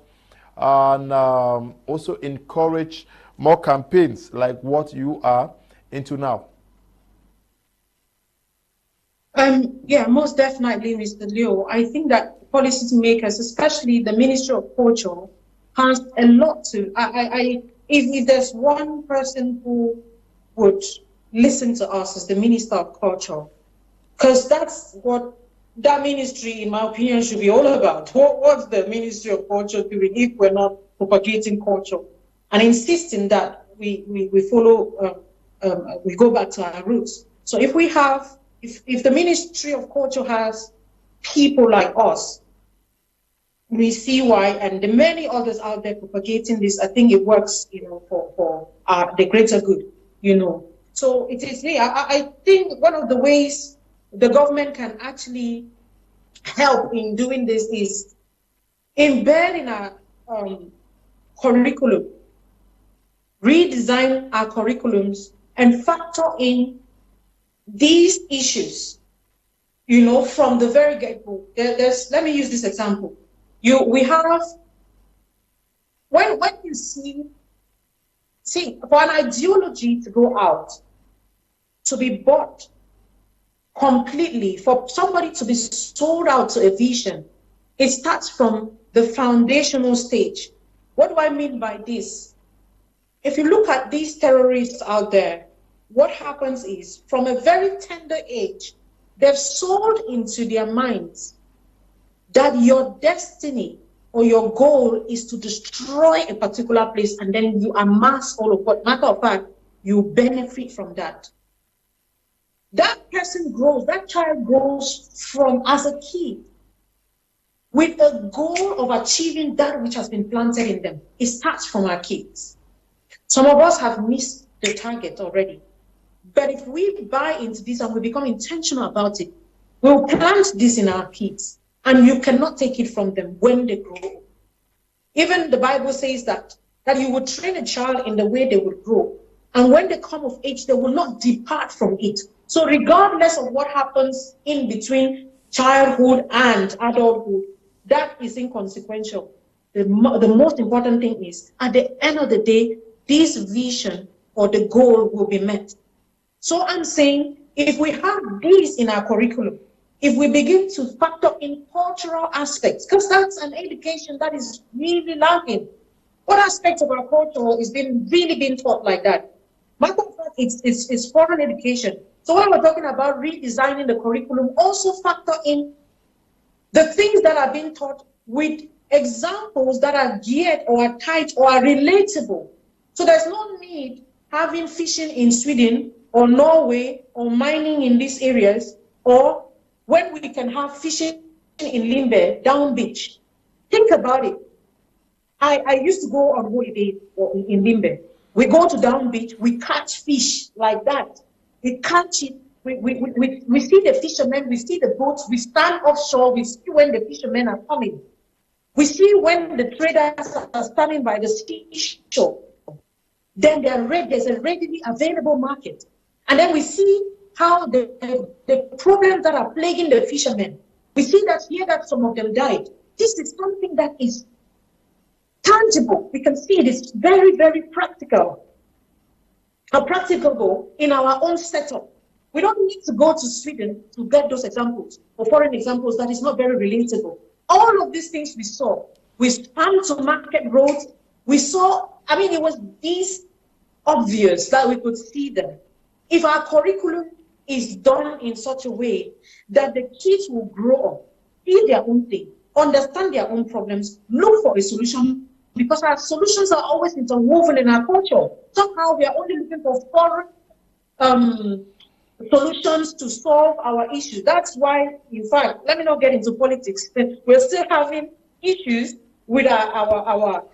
and also encourage more campaigns like what you are into now? Yeah, most definitely, Mr. Leo. I think that policymakers, especially the Ministry of Culture, has a lot to. If there's one person who would listen to us, is the Minister of Culture, because that's what that ministry, in my opinion, should be all about. What's the Ministry of Culture doing if we're not propagating culture and insisting that we follow, we go back to our roots. So if we have, if the Ministry of Culture has people like us, we see why, and the many others out there propagating this, I think it works, you know, for the greater good, you know. So it is me. I think one of the ways the government can actually help in doing this is embed in our curriculum, redesign our curriculums, and factor in these issues, you know, from the very get-go. Let me use this example. We have, when you see, for an ideology to go out, to be bought completely, for somebody to be sold out to a vision, it starts from the foundational stage. What do I mean by this? If you look at these terrorists out there, what happens is, from a very tender age, they've sold into their minds that your destiny or your goal is to destroy a particular place, and then you amass all of what. Matter of fact, you benefit from that. That person grows, that child grows from as a kid with a goal of achieving that which has been planted in them. It starts from our kids. Some of us have missed the target already. But if we buy into this and we become intentional about it, we'll plant this in our kids, and you cannot take it from them when they grow up. Even the Bible says that you would train a child in the way they would grow, and when they come of age, they will not depart from it. So regardless of what happens in between childhood and adulthood, that is inconsequential. The most important thing is, at the end of the day, this vision or the goal will be met. So I'm saying, if we have these in our curriculum, if we begin to factor in cultural aspects, because that's an education that is really lacking. What aspects of our culture is really being taught like that? Matter of fact, it's foreign education. So when we're talking about redesigning the curriculum, also factor in the things that are being taught with examples that are geared or are tight or are relatable. So there's no need having fishing in Sweden or Norway or mining in these areas, or when we can have fishing in Limbe, down beach. Think about it. I used to go on holiday in Limbe. We go to down beach, we catch fish like that. We catch it, we see the fishermen, we see the boats, we stand offshore, we see when the fishermen are coming. We see when the traders are standing by the seashore. Then there's a readily available market. And then we see how the problems that are plaguing the fishermen. We see that here that some of them died. This is something that is tangible. We can see it is very, very practical. Practicable in our own setup. We don't need to go to Sweden to get those examples or foreign examples that is not very relatable. All of these things we saw. We spanned to market roads. We saw, I mean, it was this obvious that we could see them. If our curriculum is done in such a way that the kids will grow up, see their own thing, understand their own problems, look for a solution, because our solutions are always interwoven in our culture. Somehow we are only looking for foreign solutions to solve our issues. That's why, in fact, let me not get into politics. We're still having issues with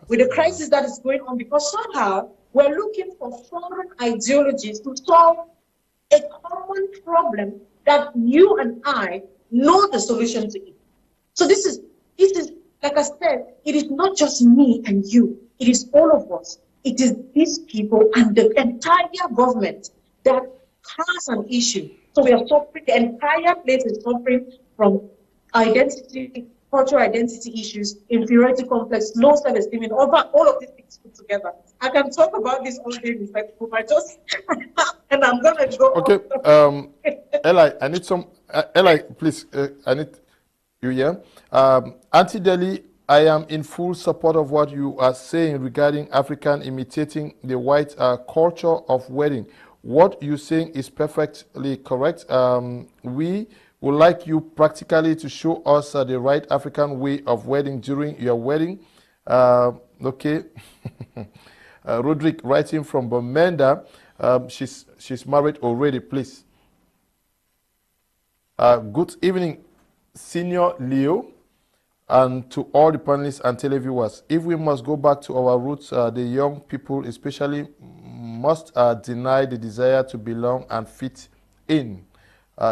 with the crisis that is going on, because somehow we're looking for foreign ideologies to solve a common problem that you and I know the solution to it. So this is, like I said, it is not just me and you. It is all of us. It is these people and the entire government that has an issue. So we are suffering, the entire place is suffering from identity, cultural identity issues, inferiority complex, low self-esteem, and all of these things put together. I can talk about this all day, Mr. Kum. I just, and I'm going to go. Okay, Eli, I need some, Eli, please, I need you here. Auntie Delly, I am in full support of what you are saying regarding African imitating the white culture of wedding. What you're saying is perfectly correct. We Would like you practically to show us the right African way of wedding during your wedding. Okay. Roderick writing from Bamenda. She's married already, please. Good evening, Senior Leo, and to all the panelists and televiewers. If we must go back to our roots, the young people especially must deny the desire to belong and fit in.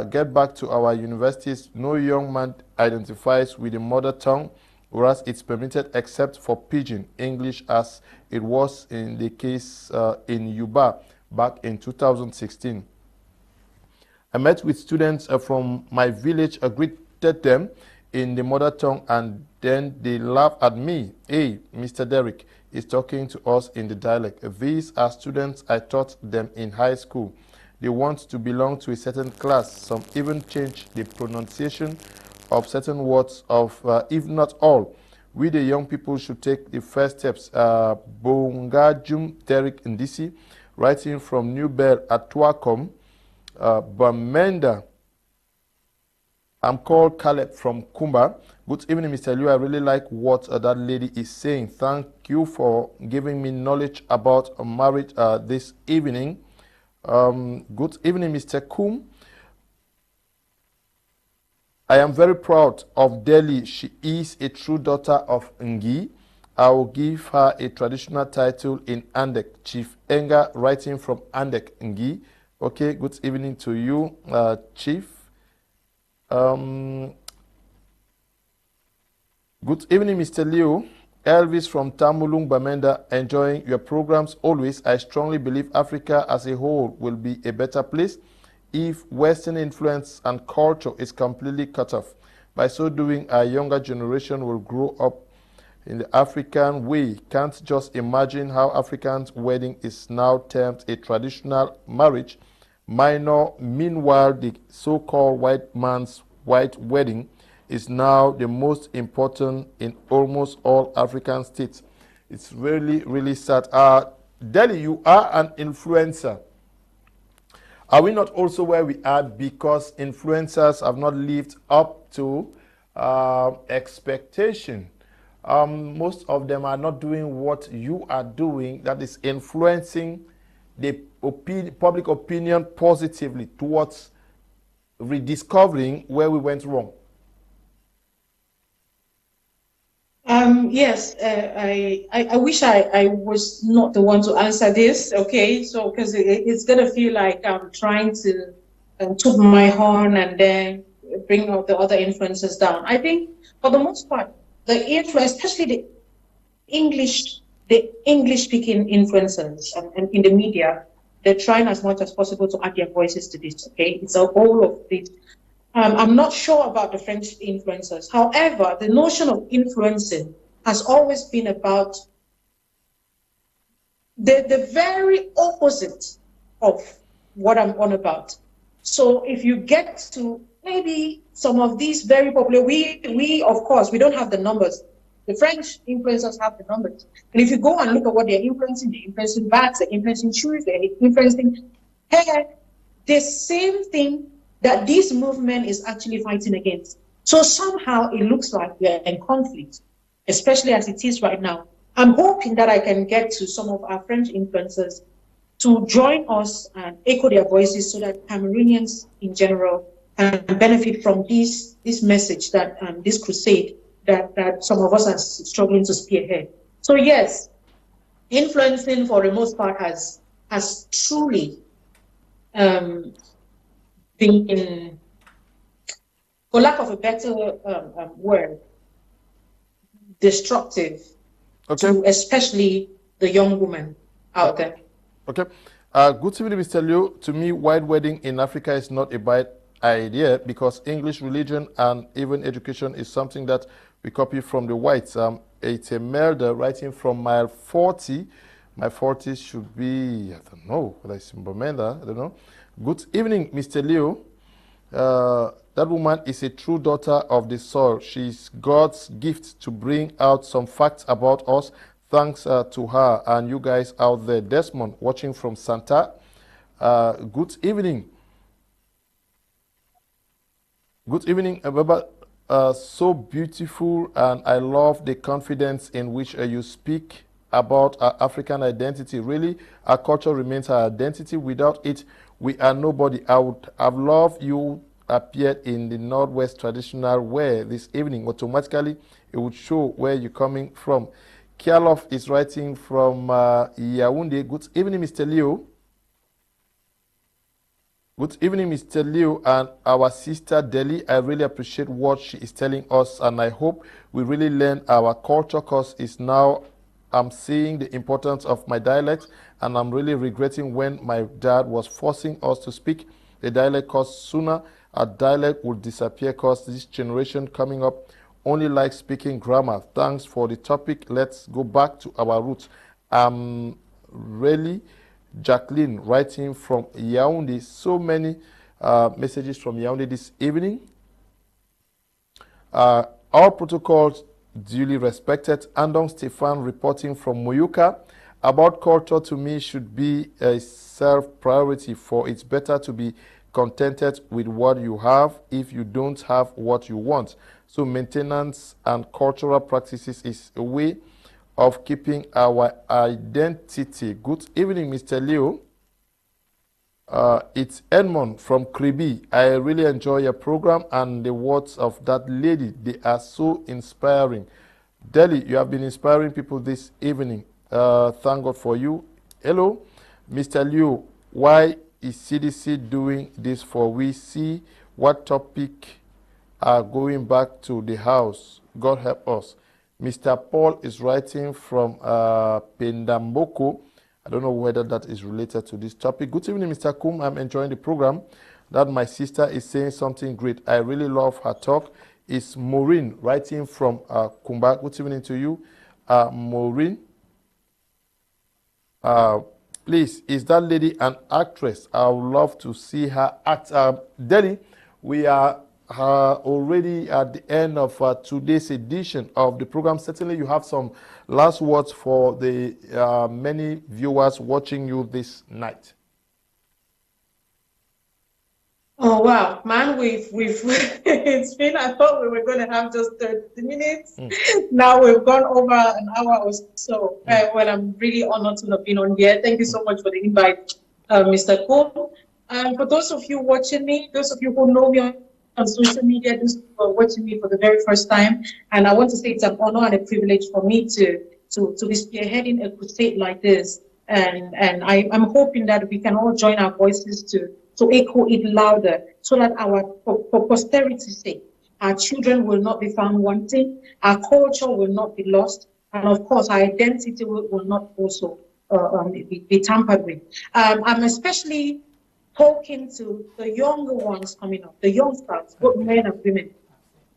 Get back to our universities. No young man identifies with the mother tongue, whereas it's permitted except for Pidgin English, as it was in the case in Yuba back in 2016. I met with students from my village, greeted them in the mother tongue, and then they laughed at me. Hey, Mr. Derrick is talking to us in the dialect. These are students I taught them in high school. They want to belong to a certain class. Some even change the pronunciation of certain words of, if not all. We, the young people, should take the first steps. Bongajum Derrick Ndisi, writing from New Bell at Tuakom, Bamenda. I'm called Caleb from Kumba. Good evening, Mr. Liu. I really like what that lady is saying. Thank you for giving me knowledge about marriage this evening. Good evening, Mr. Kum. I am very proud of Dellys. She is a true daughter of Ngi. I will give her a traditional title in Andek. Chief Enga, writing from Andek, Ngi. Okay, good evening to you, Chief. Good evening, Mr. Liu. Elvis from Tamulung Bamenda, enjoying your programs always. I strongly believe Africa as a whole will be a better place if Western influence and culture is completely cut off. By so doing, our younger generation will grow up in the African way. Can't just imagine how Africans' wedding is now termed a traditional marriage. Minor, meanwhile, the so-called white man's white wedding is now the most important in almost all African states. It's really, really sad. Delhi, you are an influencer. Are we not also where we are because influencers have not lived up to expectation? Most of them are not doing what you are doing, that is influencing the public opinion positively towards rediscovering where we went wrong. Yes, I wish I was not the one to answer this, okay? So, because it's going to feel like I'm trying to toot my horn and then bring out the other influences down. I think, for the most part, the influence, especially the English-speaking influencers and in the media, they're trying as much as possible to add their voices to this, okay? It's a whole of this. I'm not sure about the French influencers. However, the notion of influencing has always been about the very opposite of what I'm on about. So if you get to maybe some of these very popular, we of course, we don't have the numbers. The French influencers have the numbers. And if you go and look at what they're influencing bags, they're influencing shoes, they're influencing hair, the same thing that this movement is actually fighting against. So somehow it looks like we're in conflict, especially as it is right now. I'm hoping that I can get to some of our French influencers to join us and echo their voices so that Cameroonians in general can benefit from this message, that this crusade that some of us are struggling to spearhead. So yes, influencing for the most part has truly been, for lack of a better word, destructive to especially the young woman out there. Okay. Good evening, Mr. Liu. To me, white wedding in Africa is not a bad idea because English religion and even education is something that we copy from the whites. It's a murder writing from mile 40. My 40 should be, I don't know, whether it's in Bomenda, I don't know. Good evening, Mr. Liu. That woman is a true daughter of the soil. She's God's gift to bring out some facts about us. Thanks to her and you guys out there. Desmond, watching from Santa. Good evening. Good evening, Baba. So beautiful, and I love the confidence in which you speak about our African identity. Really, our culture remains our identity. Without it, we are nobody. I would have loved you appeared in the Northwest traditional wear this evening. Automatically, it would show where you're coming from. Kialof is writing from Yaoundé. Good evening, Mr. Leo. Good evening, Mr. Leo and our sister Dellys. I really appreciate what she is telling us, and I hope we really learn our culture, because it's now I'm seeing the importance of my dialect, and I'm really regretting when my dad was forcing us to speak the dialect, because sooner our dialect will disappear, because this generation coming up only likes speaking grammar. Thanks for the topic. Let's go back to our roots. Really Jacqueline writing from Yaoundé. So many messages from Yaoundé this evening. All protocols duly respected. Andong Stefan reporting from Moyuka. About culture, to me, should be a self-priority, for it's better to be contented with what you have if you don't have what you want. So maintenance and cultural practices is a way of keeping our identity. Good evening, Mr. Leo. It's Edmond from Kribi. I really enjoy your program, and the words of that lady, they are so inspiring. Dellys, you have been inspiring people this evening. Thank God for you. Hello, Mr. Leo. Why is CDC doing this for? We see what topic are going back to the house. God help us. Mr. Paul is writing from Pendamboko. I don't know whether that is related to this topic. Good evening, Mr. Kum. I'm enjoying the program. That my sister is saying something great. I really love her talk. It's Maureen writing from Kumba. Good evening to you, Maureen. Please, is that lady an actress? I would love to see her act. Dellys, we are already at the end of today's edition of the program. Certainly you have some last words for the many viewers watching you this night. Oh wow, man, we've it's been, I thought we were going to have just 30 minutes. Now we've gone over an hour or so. Well, I'm really honored to have been on here. Thank you so much for the invite, Mr. Kum. For those of you watching me, those of you who know me on social media, those who are watching me for the very first time, and I want to say it's an honor and a privilege for me to be spearheading a crusade like this, and I'm hoping that we can all join our voices to echo it louder, so that for posterity's sake, our children will not be found wanting, our culture will not be lost, and of course our identity will not also be tampered with. I'm especially talking to the younger ones coming up, the youngsters, both men and women,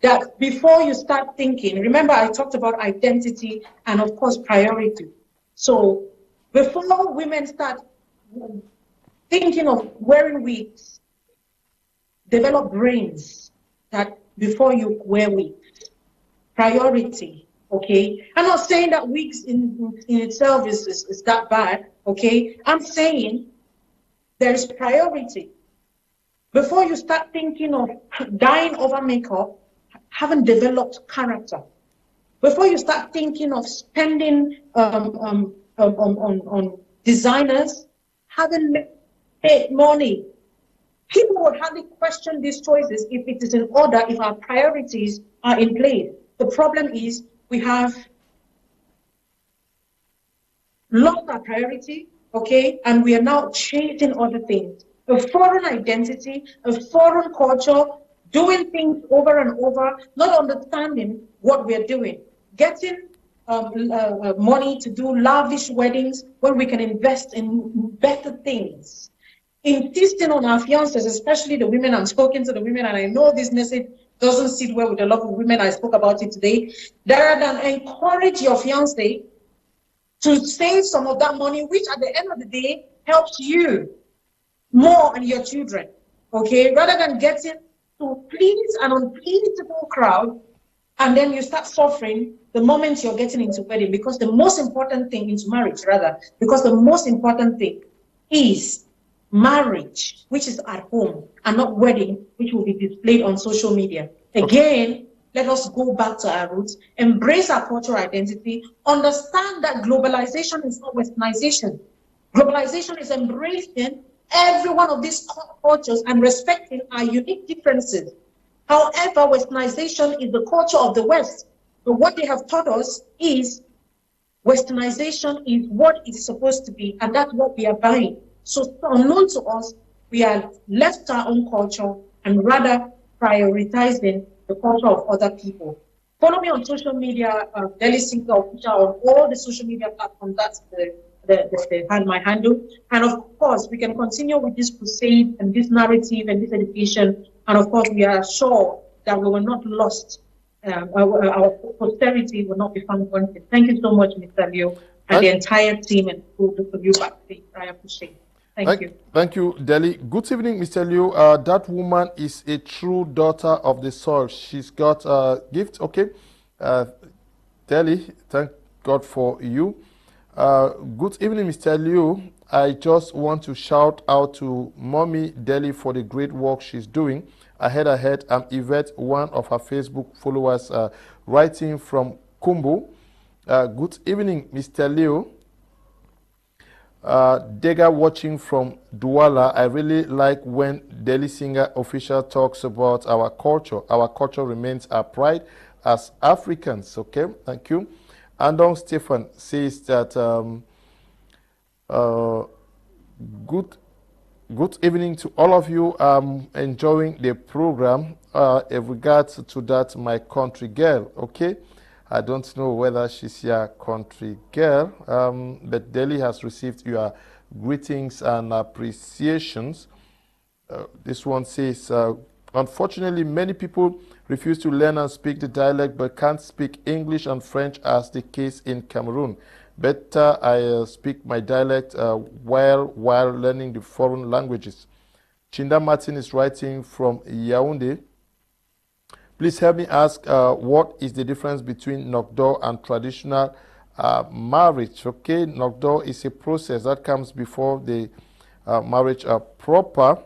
that before you start thinking, remember I talked about identity and of course priority. So before women start thinking of wearing wigs, develop brains that before you wear wigs, priority, okay? I'm not saying that wigs in itself is that bad, okay? I'm saying there is priority. Before you start thinking of dying over makeup, haven't developed character. Before you start thinking of spending on designers, haven't made money. People would hardly question these choices if it is in order, if our priorities are in place. The problem is we have lost our priority, okay, and we are now chasing other things. A foreign identity, a foreign culture, doing things over and over, not understanding what we are doing, getting money to do lavish weddings when we can invest in better things, insisting on our fiancés, especially the women. I'm speaking to the women, and I know this message doesn't sit well with a lot of women. I spoke about it today. Rather than encourage your fiancé to save some of that money, which at the end of the day helps you more and your children, okay? Rather than getting to please an unpleasable crowd, and then you start suffering the moment you're getting into wedding, because the most important thing into marriage, rather, because the most important thing is marriage, which is at home, and not wedding, which will be displayed on social media. Again, let us go back to our roots, embrace our cultural identity, understand that globalization is not westernization. Globalization is embracing every one of these cultures and respecting our unique differences. However, westernization is the culture of the West. So what they have taught us is westernization is what it's supposed to be, and that's what we are buying. So unknown to us, we are left our own culture and rather prioritizing the culture of other people. Follow me on social media, Dellys official on all the social media platforms. That's my handle. And of course, we can continue with this crusade and this narrative and this education. And of course, we are sure that we were not lost. Our posterity will not be found wanting. Thank you so much, Mr. Leo, and the entire team and all of you backstage. I appreciate it. Thank you. Thank you, Delly. Good evening, Mr. Liu. That woman is a true daughter of the soil. She's got a gift. Okay. Delly, thank God for you. Good evening, Mr. Liu. I just want to shout out to Mommy Delly for the great work she's doing. Ahead, I'm Yvette, one of her Facebook followers, writing from Kumbu. Good evening, Mr. Liu. Dega watching from Douala. I really like when Delly Singah official talks about our culture. Our culture remains our pride as Africans. Okay, thank you. Andong Stephen says that good evening to all of you. I'm enjoying the program. In regards to that, my country girl. Okay. I don't know whether she's your country girl, but Delly has received your greetings and appreciations. This one says, unfortunately, many people refuse to learn and speak the dialect but can't speak English and French as the case in Cameroon. Better I speak my dialect while learning the foreign languages. Chinda Martin is writing from Yaoundé. Please help me ask, what is the difference between Nokdo and traditional marriage? Okay, Nokdo is a process that comes before the marriage proper.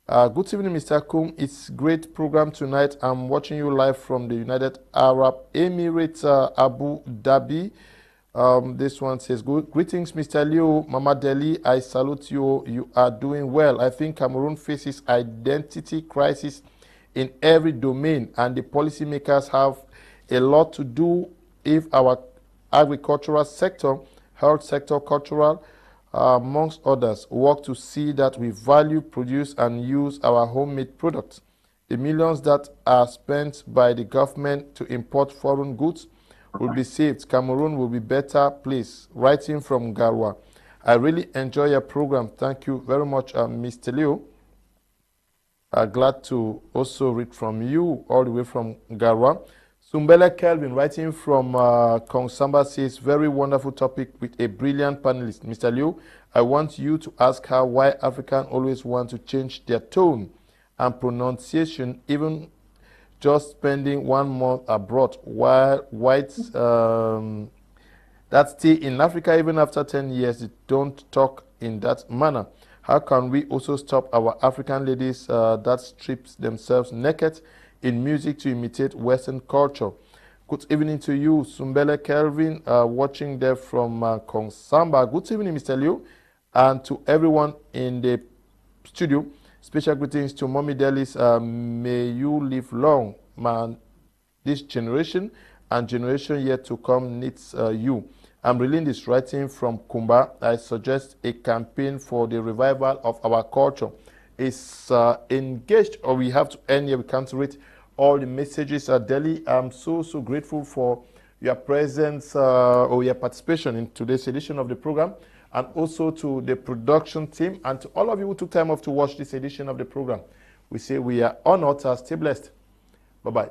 Good evening, Mr. Kum. It's a great program tonight. I'm watching you live from the United Arab Emirates, Abu Dhabi. This one says, greetings, Mr. Liu, Mama Delly. I salute you. You are doing well. I think Cameroon faces identity crisis in every domain, and the policymakers have a lot to do if our agricultural sector, health sector, cultural, amongst others, work to see that we value, produce, and use our homemade products. The millions that are spent by the government to import foreign goods will be saved. Cameroon will be a better place. Writing from Garwa. I really enjoy your program. Thank you very much, Mr. Liu. Glad to also read from you all the way from Garwa. Sumbele Kelvin, writing from Kongsamba, says, very wonderful topic with a brilliant panelist. Mr. Liu, I want you to ask her why Africans always want to change their tone and pronunciation, even just spending 1 month abroad, while whites that stay in Africa even after 10 years, they don't talk in that manner. How can we also stop our African ladies that strip themselves naked in music to imitate Western culture? Good evening to you, Sumbele Kelvin, watching there from Kongsamba. Good evening, Mr. Liu, and to everyone in the studio. Special greetings to Mommy Dellys. May you live long, man. This generation and generation yet to come needs you. I'm reading this writing from Kumba. I suggest a campaign for the revival of our culture. It's engaged, or we have to end here. We can't read all the messages. Delly, I'm so grateful for your presence or your participation in today's edition of the program, and also to the production team and to all of you who took time off to watch this edition of the program. We say we are honored. Stay blessed. Bye-bye.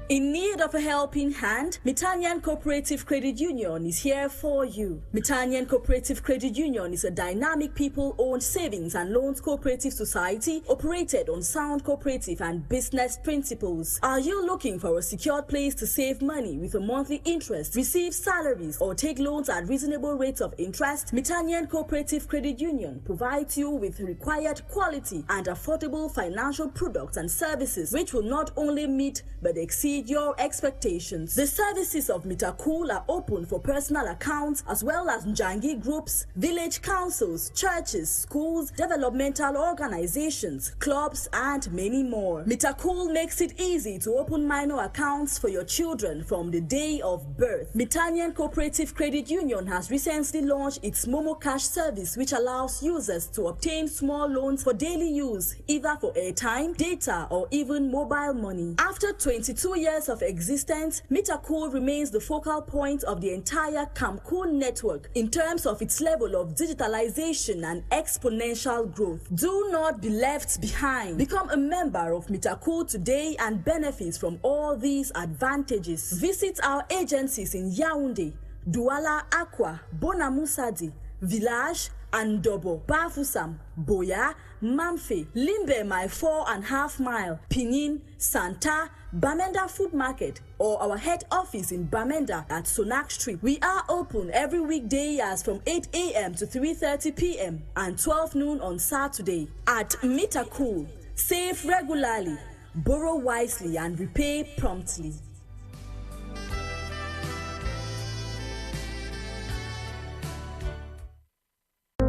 In need of a helping hand, Mitanyan Cooperative Credit Union is here for you. Mitanyan Cooperative Credit Union is a dynamic people-owned savings and loans cooperative society operated on sound cooperative and business principles. Are you looking for a secured place to save money with a monthly interest, receive salaries, or take loans at reasonable rates of interest? Mitanyan Cooperative Credit Union provides you with required quality and affordable financial products and services which will not only meet but exceed your expectations. The services of Mitakul are open for personal accounts as well as Njangi groups, village councils, churches, schools, developmental organizations, clubs, and many more. Mitakul makes it easy to open minor accounts for your children from the day of birth. Mitanyan Cooperative Credit Union has recently launched its Momo Cash service, which allows users to obtain small loans for daily use, either for airtime, data, or even mobile money. After 22 years of existence, Mitakul remains the focal point of the entire Cameroon network in terms of its level of digitalization and exponential growth. Do not be left behind. Become a member of Mitakul today and benefit from all these advantages. Visit our agencies in Yaoundé, Douala Aqua, Bonamusadi, Village, Andobo, Bafusam, Boya, Mamfe, Limbe my 4.5 mile, Pinin, Santa, Bamenda Food Market, or our head office in Bamenda at Sonak Street. We are open every weekday as from 8 a.m. to 3:30 p.m. and 12 noon on Saturday. At Mitakul, save regularly, borrow wisely, and repay promptly.